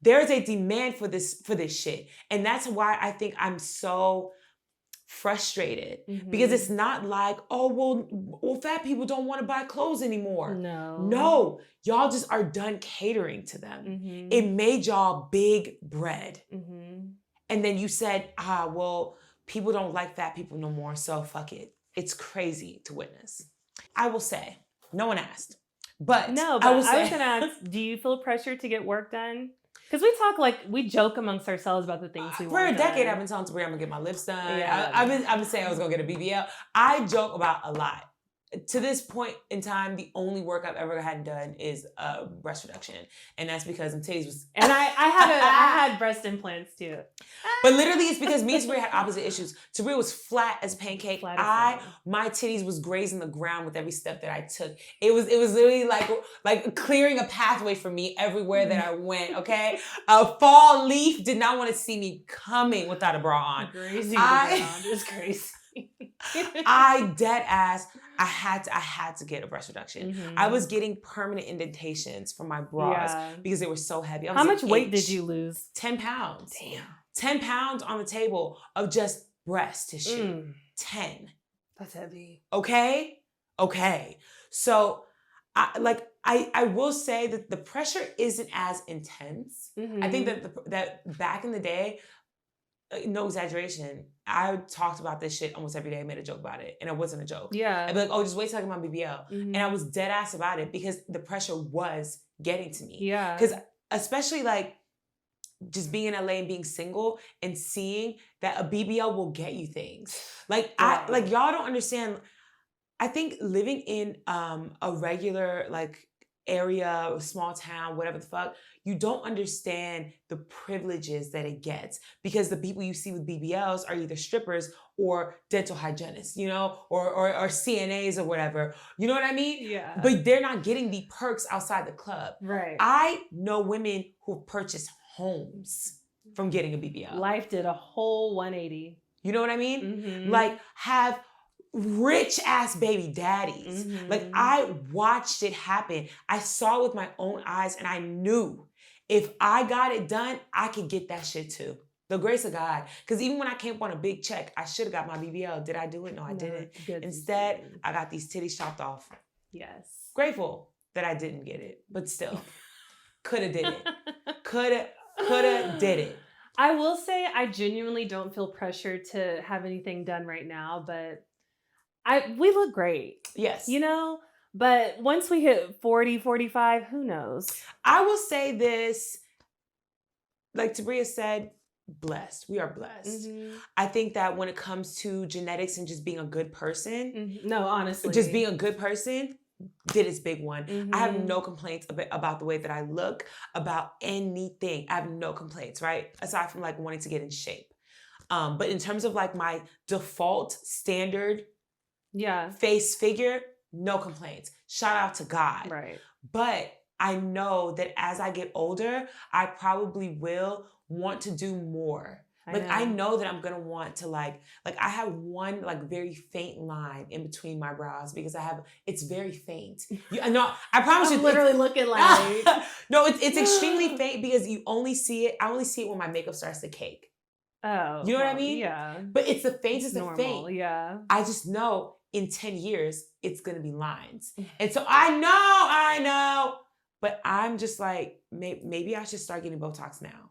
Speaker 2: There's a demand for this shit. And that's why I think I'm so frustrated, because it's not like, oh, well, fat people don't want to buy clothes anymore. No, y'all just are done catering to them. It made y'all big bread. And then you said, well, people don't like fat people no more, so fuck it. It's crazy to witness. I will say, no one asked, but
Speaker 3: I was going to ask, do you feel pressure to get work done? Because we joke amongst ourselves about the things we want.
Speaker 2: For a decade, I've been telling Tabria I'm gonna get my lips done. Yeah. I've been saying I was gonna get a BBL. I joke about a lot. To this point in time, the only work I've ever had done is breast reduction, and that's because my titties was.
Speaker 3: And I had breast implants too.
Speaker 2: But literally, it's because me and Tabria had opposite issues. Tabria was flat as a pancake. My titties was grazing the ground with every step that I took. It was literally like clearing a pathway for me everywhere that I went. Okay, a fall leaf did not want to see me coming without a bra on.
Speaker 3: Grazing the ground is crazy.
Speaker 2: I dead ass. I had to get a breast reduction. I was getting permanent indentations from my bras because they were so heavy.
Speaker 3: How much weight did you lose?
Speaker 2: 10 pounds.
Speaker 3: Damn.
Speaker 2: 10 pounds on the table of just breast tissue. 10.
Speaker 3: That's heavy.
Speaker 2: Okay. So I will say that the pressure isn't as intense. I think that back in the day, no exaggeration, I talked about this shit almost every day. I made a joke about it, and it wasn't a joke. I'd be like, oh, just wait till I get my BBL. And I was dead ass about it because the pressure was getting to me. Because especially like just being in LA and being single and seeing that a BBL will get you things. Like y'all don't understand. I think living in a regular like area, small town, whatever the fuck, you don't understand the privileges that it gets, because the people you see with BBLs are either strippers or dental hygienists, you know, or CNAs or whatever. You know what I mean?
Speaker 3: Yeah.
Speaker 2: But they're not getting the perks outside the club.
Speaker 3: Right.
Speaker 2: I know women who have purchased homes from getting a BBL.
Speaker 3: Life did a whole 180.
Speaker 2: You know what I mean? Like have rich ass baby daddies. Like I watched it happen. I saw it with my own eyes, and I knew if I got it done, I could get that shit too. The grace of God. Because even when I came up on a big check, I should have got my BBL. Did I do it? No, I didn't. Instead, I got these titties chopped off.
Speaker 3: Yes.
Speaker 2: Grateful that I didn't get it, but still, coulda did it. Coulda did it.
Speaker 3: I will say I genuinely don't feel pressure to have anything done right now, but we look great.
Speaker 2: Yes.
Speaker 3: You know, but once we hit 40, 45, who knows?
Speaker 2: I will say this, like Tabria said, blessed. We are blessed. I think that when it comes to genetics and just being a good person,
Speaker 3: no, honestly,
Speaker 2: just being a good person did its big one. I have no complaints about the way that I look, about anything. I have no complaints, right? Aside from like wanting to get in shape. But in terms of like my default standard face figure, no complaints. Shout out to God.
Speaker 3: Right.
Speaker 2: But I know that as I get older, I probably will want to do more. I know that I'm gonna want to like I have one like very faint line in between my brows because it's very faint. I promise you,
Speaker 3: literally looking like
Speaker 2: no, it's extremely faint because I only see it when my makeup starts to cake.
Speaker 3: Oh,
Speaker 2: you know what I mean?
Speaker 3: Yeah.
Speaker 2: But it's the faintest of faint.
Speaker 3: Yeah.
Speaker 2: I just know in 10 years it's gonna be lines, and so I know, but I'm just like maybe I should start getting Botox now.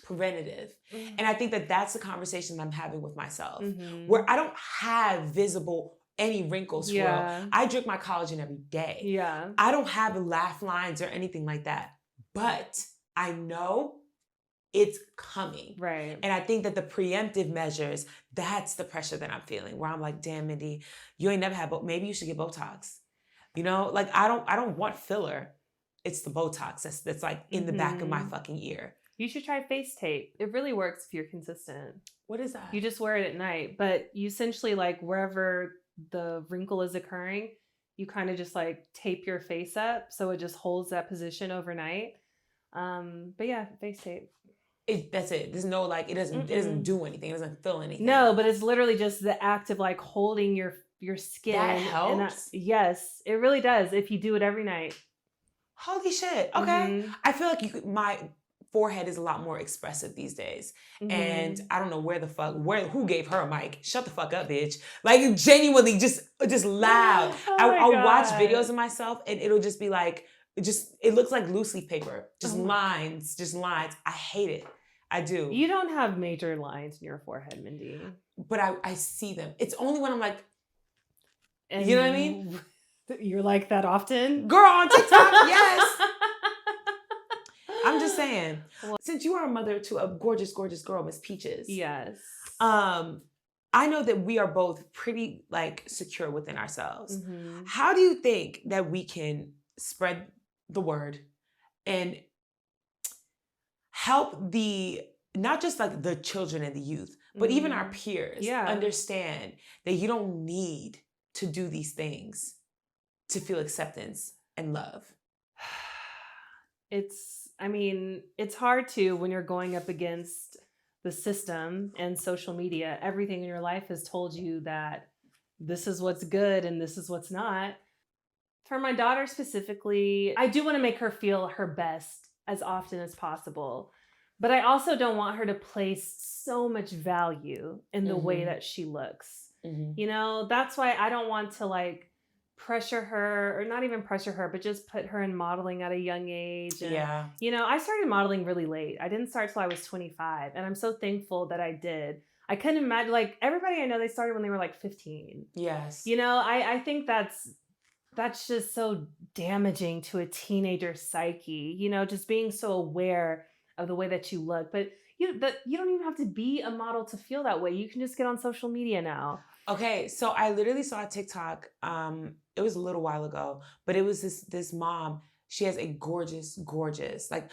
Speaker 2: Preventative. And I think that that's the conversation that I'm having with myself, where I don't have visible any wrinkles for real. I drink my collagen every day.
Speaker 3: Yeah.
Speaker 2: I don't have laugh lines or anything like that, but I know it's coming.
Speaker 3: Right.
Speaker 2: And I think that the preemptive measures, that's the pressure that I'm feeling, where I'm like, damn, Mindy, you ain't never had, maybe you should get Botox. You know, like I don't want filler. It's the Botox that's like in the back of my fucking ear.
Speaker 3: You should try face tape. It really works if you're consistent.
Speaker 2: What is that?
Speaker 3: You just wear it at night, but you essentially, like, wherever the wrinkle is occurring, you kind of just like tape your face up so it just holds that position overnight. But yeah, face tape.
Speaker 2: That's it. There's no like, it doesn't do anything. It doesn't fill anything.
Speaker 3: No, but it's literally just the act of like holding your skin.
Speaker 2: That helps?
Speaker 3: Yes, it really does if you do it every night.
Speaker 2: Holy shit. Okay. I feel like my forehead is a lot more expressive these days. And I don't know who gave her a mic? Shut the fuck up, bitch. Like genuinely just loud. I'll watch videos of myself and it'll just be like, it looks like loose leaf paper. Just lines. I hate it. I do.
Speaker 3: You don't have major lines in your forehead, Mindy.
Speaker 2: But I see them. It's only when I'm like, you know what I mean?
Speaker 3: You're like that often?
Speaker 2: Girl, on TikTok, yes. I'm just saying. Well, since you are a mother to a gorgeous, gorgeous girl, Miss Peaches.
Speaker 3: Yes.
Speaker 2: I know that we are both pretty like secure within ourselves. How do you think that we can spread the word and help not just like the children and the youth, but even our peers understand that you don't need to do these things to feel acceptance and love?
Speaker 3: It's hard to when you're going up against the system and social media. Everything in your life has told you that this is what's good and this is what's not. For my daughter specifically, I do want to make her feel her best as often as possible. But I also don't want her to place so much value in the way that she looks. You know, that's why I don't want to like pressure her, or not even pressure her, but just put her in modeling at a young age. And, you know, I started modeling really late. I didn't start till I was 25. And I'm so thankful that I did. I couldn't imagine, like everybody I know, they started when they were like 15.
Speaker 2: Yes.
Speaker 3: You know, I think that's just so damaging to a teenager's psyche, you know, just being so aware of the way that you look. But you don't even have to be a model to feel that way. You can just get on social media now. Okay,
Speaker 2: so I literally saw a TikTok. It was a little while ago, but it was this mom. She has a gorgeous, like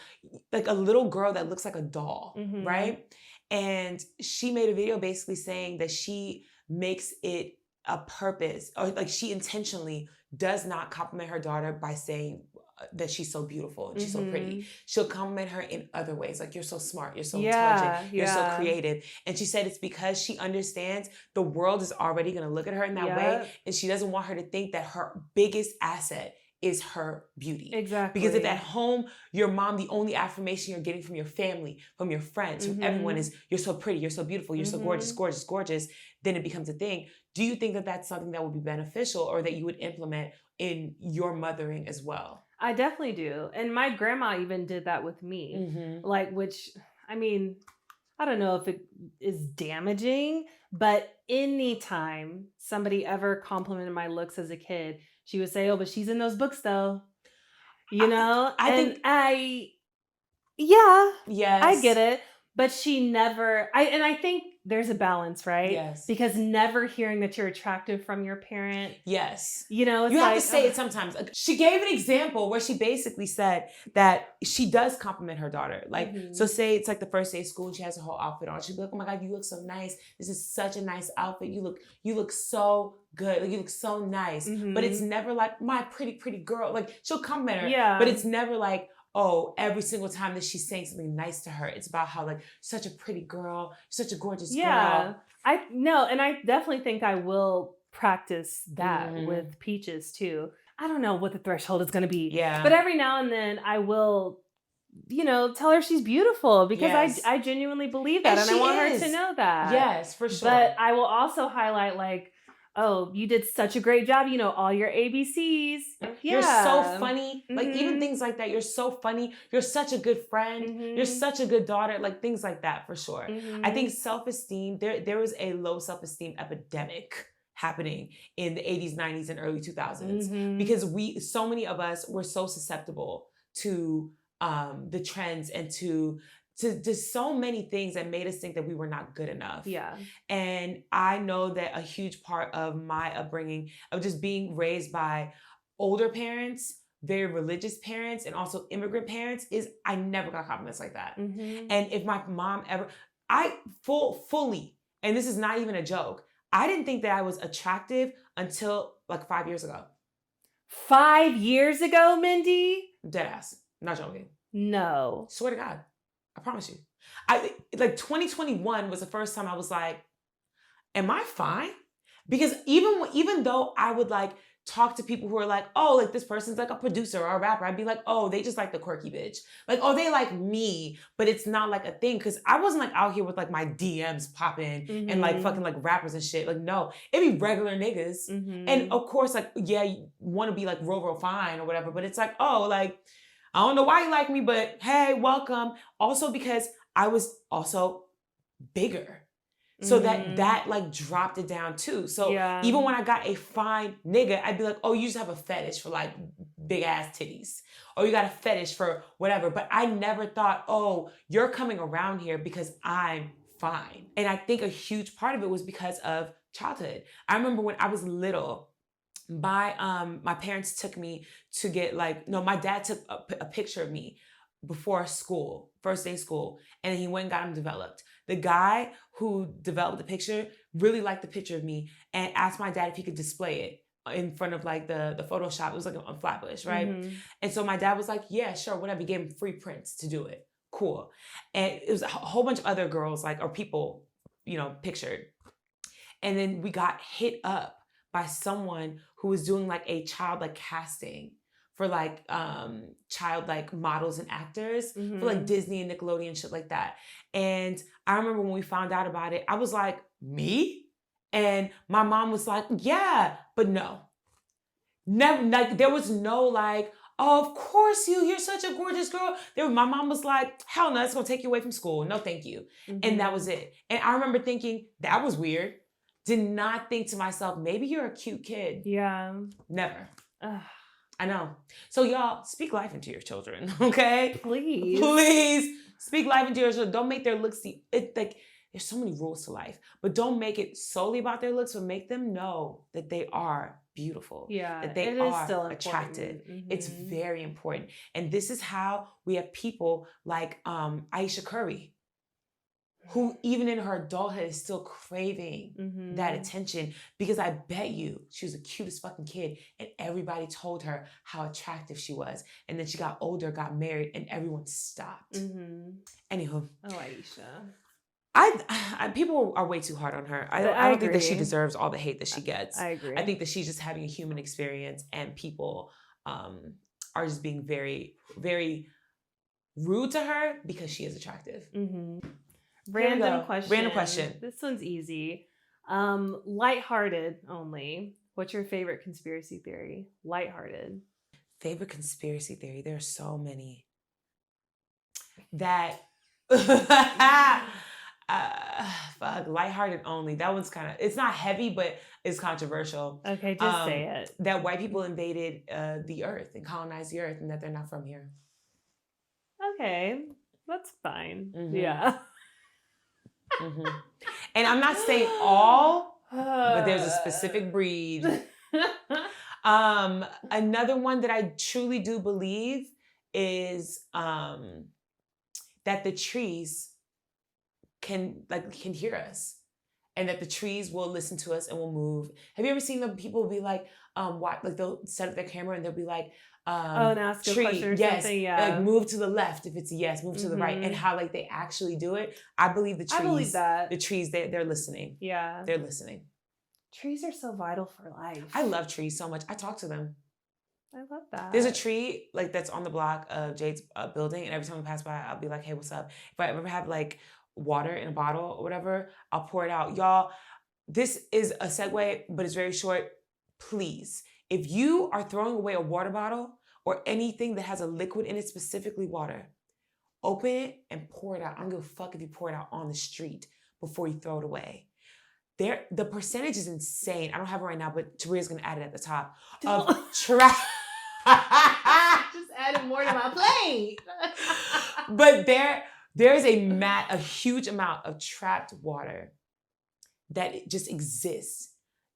Speaker 2: a little girl that looks like a doll, right? And she made a video basically saying that she makes it a purpose, or like she intentionally does not compliment her daughter by saying that she's so beautiful and she's so pretty. She'll compliment her in other ways, like you're so smart, you're so intelligent, you're so creative. And she said it's because she understands the world is already going to look at her in that way, and she doesn't want her to think that her biggest asset is her beauty.
Speaker 3: Exactly.
Speaker 2: Because if at home, your mom, the only affirmation you're getting from your family, from your friends, from everyone is, you're so pretty, you're so beautiful, you're so gorgeous, gorgeous, gorgeous, then it becomes a thing. Do you think that that's something that would be beneficial, or that you would implement in your mothering as well?
Speaker 3: I definitely do. And my grandma even did that with me. Like, which, I mean, I don't know if it is damaging, but anytime somebody ever complimented my looks as a kid, she would say, oh, but she's in those books though. You know?
Speaker 2: Yes.
Speaker 3: I get it. But she never, I think there's a balance, right?
Speaker 2: Yes.
Speaker 3: Because never hearing that you're attractive from your parent.
Speaker 2: Yes.
Speaker 3: You know, it's
Speaker 2: you have to say it sometimes. She gave an example where she basically said that she does compliment her daughter. Like, so say it's like the first day of school and she has her whole outfit on. She'd be like, oh my God, you look so nice. This is such a nice outfit. You look so good. Like, you look so nice. But it's never like, my pretty, pretty girl. Like, she'll compliment her. Yeah. But it's never like, oh, every single time that she's saying something nice to her, it's about how like such a pretty girl, such a gorgeous girl.
Speaker 3: I know, and I definitely think I will practice that with Peaches too. I don't know what the threshold is going to be. Yeah. But every now and then I will, you know, tell her she's beautiful, because I genuinely believe that, and I want her to know that.
Speaker 2: Yes, for sure.
Speaker 3: But I will also highlight like, oh, you did such a great job. You know, all your ABCs. Yeah.
Speaker 2: You're so funny. Like, even things like that. You're so funny. You're such a good friend. You're such a good daughter. Like, things like that, for sure. I think self-esteem, there was a low self-esteem epidemic happening in the 80s, 90s, and early 2000s. Because so many of us were so susceptible to the trends and to so many things that made us think that we were not good enough.
Speaker 3: Yeah.
Speaker 2: And I know that a huge part of my upbringing, of just being raised by older parents, very religious parents, and also immigrant parents, is I never got compliments like that.
Speaker 3: Mm-hmm.
Speaker 2: And if my mom ever, I fully, and this is not even a joke, I didn't think that I was attractive until like 5 years ago.
Speaker 3: 5 years ago, Mindy?
Speaker 2: Deadass. Not joking.
Speaker 3: No.
Speaker 2: Swear to God. I promise you. I like 2021 was the first time I was like, am I fine? Because even though I would like talk to people who are like, oh, like this person's like a producer or a rapper, I'd be like, oh, they just like the quirky bitch. Like, oh, they like me, but it's not like a thing. Cause I wasn't like out here with like my DMs popping and like fucking like rappers and shit. Like, no, it'd be regular niggas.
Speaker 3: Mm-hmm.
Speaker 2: And of course, like, yeah, you want to be like real fine or whatever, but it's like, oh, like, I don't know why you like me, but hey, welcome. Also because I was also bigger. So that like dropped it down too. So even when I got a fine nigga, I'd be like, oh, you just have a fetish for like big ass titties. Or you got a fetish for whatever. But I never thought, oh, you're coming around here because I'm fine. And I think a huge part of it was because of childhood. I remember when I was little, my parents took me to get my dad took a picture of me before school, first day of school, and he went and got him developed. The guy who developed the picture really liked the picture of me and asked my dad if he could display it in front of like the Photoshop. It was like on Flatbush, right? Mm-hmm. And so my dad was like, yeah, sure, whatever. He gave him free prints to do it. Cool. And it was a whole bunch of other girls or people, pictured. And then we got hit up by someone who was doing like a child casting for child models and actors for like Disney and Nickelodeon, shit like that. And I remember when we found out about it, I was like, me? And my mom was like, yeah, but no. Never, like there was no oh, of course you're such a gorgeous girl. My mom was like, hell no, it's gonna take you away from school. No, thank you. Mm-hmm. And that was it. And I remember thinking, that was weird. Did not think to myself, maybe you're a cute kid.
Speaker 3: Yeah.
Speaker 2: Never. I know. So y'all, speak life into your children, okay? Please speak life into your children. Don't make their looks there's so many rules to life, but don't make it solely about their looks, but make them know that they are beautiful.
Speaker 3: Yeah.
Speaker 2: That they are still attractive. Mm-hmm. It's very important. And this is how we have people like Aisha Curry, who even in her adulthood is still craving that attention, because I bet you she was the cutest fucking kid and everybody told her how attractive she was. And then she got older, got married, and everyone stopped. Mm-hmm. Anywho.
Speaker 3: Oh, Aisha.
Speaker 2: I people are way too hard on her. I don't think that she deserves all the hate that she gets.
Speaker 3: I agree.
Speaker 2: I think that she's just having a human experience, and people are just being very, very rude to her because she is attractive.
Speaker 3: Mm-hmm. Random question. This one's easy. Lighthearted only. What's your favorite conspiracy theory? Lighthearted.
Speaker 2: Favorite conspiracy theory? There are so many. That lighthearted only. That one's kind of, it's not heavy, but it's controversial.
Speaker 3: Okay, just say it.
Speaker 2: That white people invaded the earth and colonized the earth, and that they're not from here.
Speaker 3: Okay, that's fine. Mm-hmm. Yeah.
Speaker 2: Mm-hmm. And I'm not saying all, but there's a specific breed. Another one that I truly do believe is that the trees can hear us, and that the trees will listen to us and will move. Have you ever seen the people be like, they'll set up their camera and they'll be like,
Speaker 3: and ask a question or something, yeah.
Speaker 2: Like move to the left if it's a yes, move to the right, and how they actually do it. I believe the trees. I believe that. The trees, they're listening. Yeah. They're listening.
Speaker 3: Trees are so vital for life.
Speaker 2: I love trees so much. I talk to them.
Speaker 3: I love that.
Speaker 2: There's a tree that's on the block of Jade's building, and every time we pass by, I'll be like, hey, what's up? If I ever have water in a bottle or whatever, I'll pour it out. Y'all, this is a segue, but it's very short. Please, if you are throwing away a water bottle or anything that has a liquid in it, specifically water, open it and pour it out. I don't give a fuck if you pour it out on the street before you throw it away. The percentage is insane. I don't have it right now, but Taria's going to add it at the top. Of trash.
Speaker 3: Just add added more to my plate.
Speaker 2: But there's a huge amount of trapped water that it just exists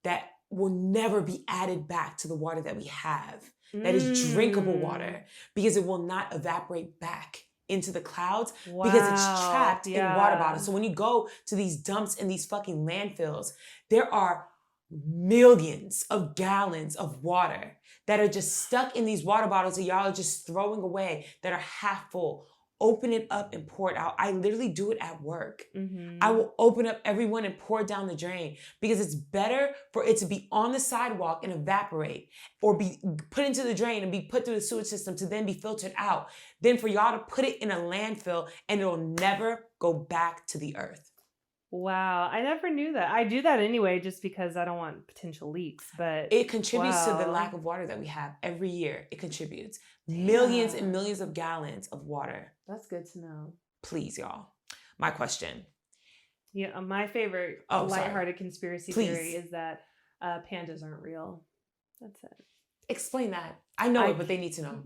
Speaker 2: that will never be added back to the water that we have. That is drinkable water because it will not evaporate back into the clouds because it's trapped in water bottles. So when you go to these dumps and these fucking landfills, there are millions of gallons of water that are just stuck in these water bottles that y'all are just throwing away that are half full. Open it up and pour it out. I literally do it at work.
Speaker 3: Mm-hmm.
Speaker 2: I will open up every one and pour it down the drain because it's better for it to be on the sidewalk and evaporate or be put into the drain and be put through the sewage system to then be filtered out than for y'all to put it in a landfill and it'll never go back to the earth.
Speaker 3: Wow, I never knew that. I do that anyway just because I don't want potential leaks, but
Speaker 2: it contributes to the lack of water that we have every year. It contributes millions and millions of gallons of water.
Speaker 3: That's good to know.
Speaker 2: Please, y'all. My question.
Speaker 3: Yeah, my favorite lighthearted conspiracy theory is that pandas aren't real. That's it.
Speaker 2: Explain that. I know it, but they need to know.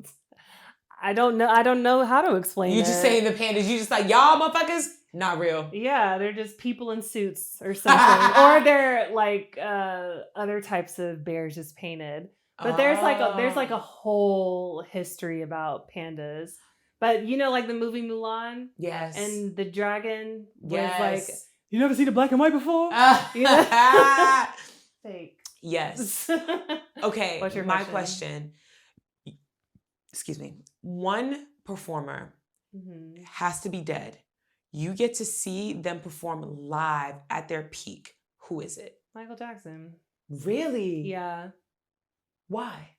Speaker 3: I don't know how to explain it.
Speaker 2: You just saying the pandas. You just like, y'all motherfuckers, not real.
Speaker 3: Yeah, they're just people in suits or something. Or they're like other types of bears just painted. But there's like a whole history about pandas. But you know, like the movie Mulan?
Speaker 2: Yes.
Speaker 3: And the dragon was
Speaker 2: like,
Speaker 3: you never seen a black and white before? Fake.
Speaker 2: Yes. Okay.
Speaker 3: What's your
Speaker 2: question? Excuse me. One performer has to be dead. You get to see them perform live at their peak. Who is it?
Speaker 3: Michael Jackson.
Speaker 2: Really?
Speaker 3: Yeah.
Speaker 2: Why?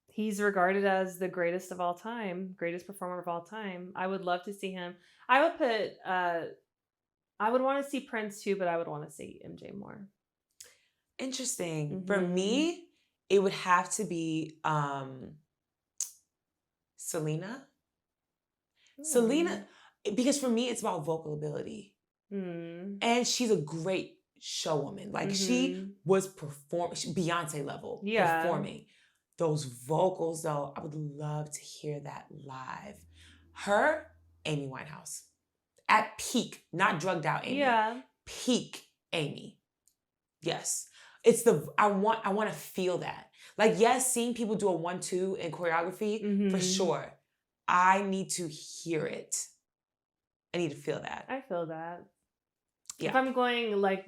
Speaker 3: He's regarded as the greatest of all time, greatest performer of all time. I would love to see him. I would want to see Prince too, but I would want to see MJ more.
Speaker 2: Interesting.
Speaker 3: Mm-hmm.
Speaker 2: For me, it would have to be Selena. Selena, because for me, it's about vocal ability. And she's a great showwoman. Like she was Beyonce level performing. Those vocals though, I would love to hear that live. Her, Amy Winehouse. At peak, not drugged out Amy.
Speaker 3: Yeah.
Speaker 2: Peak Amy. Yes. I want to feel that. Like, yes, seeing people do a 1-2 in choreography, for sure. I need to hear it. I need to feel that.
Speaker 3: I feel that.
Speaker 2: Yeah.
Speaker 3: If I'm going like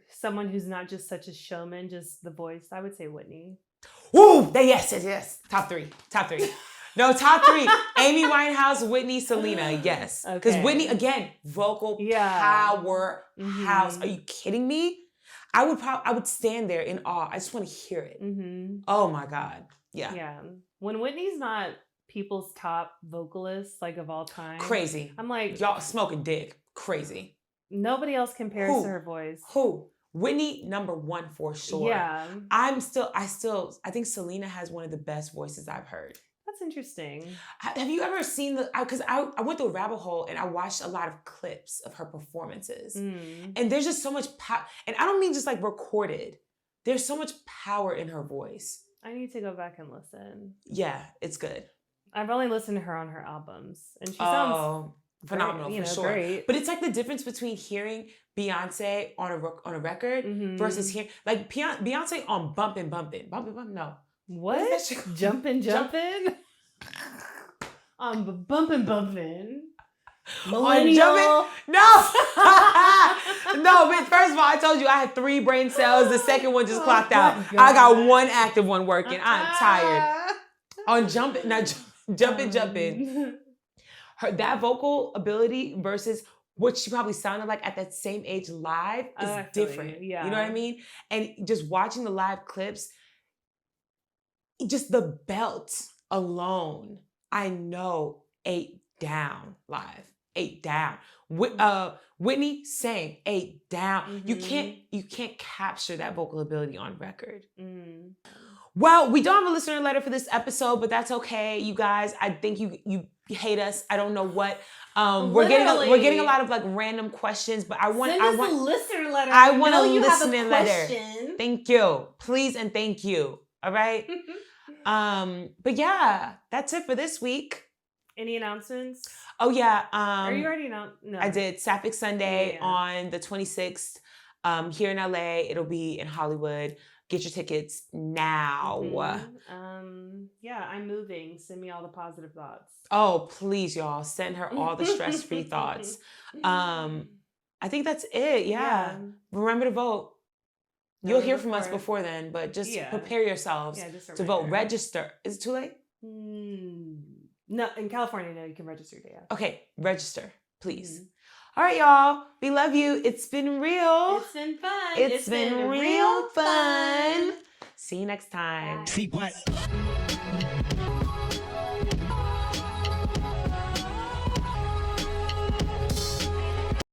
Speaker 3: someone who's not just such a showman, just the voice, I would say Whitney.
Speaker 2: Woo! Yes. Top three. No, top three. Amy Winehouse, Whitney, Selena. Yes. Because Whitney, again, vocal powerhouse. Are you kidding me? I would stand there in awe. I just want to hear it. Oh my God. Yeah.
Speaker 3: Yeah. When Whitney's not people's top vocalist, like of all time.
Speaker 2: Crazy.
Speaker 3: I'm like,
Speaker 2: y'all smoking dick. Crazy.
Speaker 3: Nobody else compares to her voice.
Speaker 2: Who? Whitney, number one for sure.
Speaker 3: Yeah.
Speaker 2: I think Selena has one of the best voices I've heard.
Speaker 3: That's interesting.
Speaker 2: Have you ever seen because I went through a rabbit hole and I watched a lot of clips of her performances. And there's just so much power. And I don't mean just like recorded. There's so much power in her voice.
Speaker 3: I need to go back and listen.
Speaker 2: Yeah, it's good.
Speaker 3: I've only listened to her on her albums. And she sounds
Speaker 2: phenomenal, for sure.
Speaker 3: Great.
Speaker 2: But it's like the difference between hearing Beyonce on a record versus hearing like Beyonce on Bumpin'. No.
Speaker 3: What? Jumpin'? Bumpin'. Millennial.
Speaker 2: No. No, but first of all, I told you I had 3 brain cells. The second one just clocked out. I got 1 active one working. I'm tired. On Jumpin'. Now, Jumpin'. That vocal ability versus what she probably sounded like at that same age live is different.
Speaker 3: Yeah.
Speaker 2: You know what I mean? And just watching the live clips, just the belt alone, I know 8 down live. 8 down. Whitney, same. 8 down. You can't capture that vocal ability on record. Well, we don't have a listener letter for this episode, but that's okay, you guys. I think you hate us. I don't know what. We're getting a lot of like random questions, but I want
Speaker 3: a listener letter.
Speaker 2: I want a listener letter. Thank you, please, and thank you. All right. But yeah, that's it for this week.
Speaker 3: Any announcements?
Speaker 2: Oh yeah.
Speaker 3: Are you already announced? No.
Speaker 2: I did Sapphic Sunday
Speaker 3: Yeah.
Speaker 2: on the 26th. Here in LA, it'll be in Hollywood. Get your tickets now.
Speaker 3: Yeah, I'm moving. Send me all the positive thoughts.
Speaker 2: Oh, please, y'all. Send her all the stress-free thoughts. I think that's it. Yeah. Remember to vote. You'll hear from us before then, but just prepare yourselves to vote. Register. Is it too late?
Speaker 3: No, in California, no, you can register. Yeah.
Speaker 2: Okay, register, please. All right, y'all. We love you. It's been real.
Speaker 3: It's been fun.
Speaker 2: It's been real fun. See you next time.
Speaker 1: CWatt.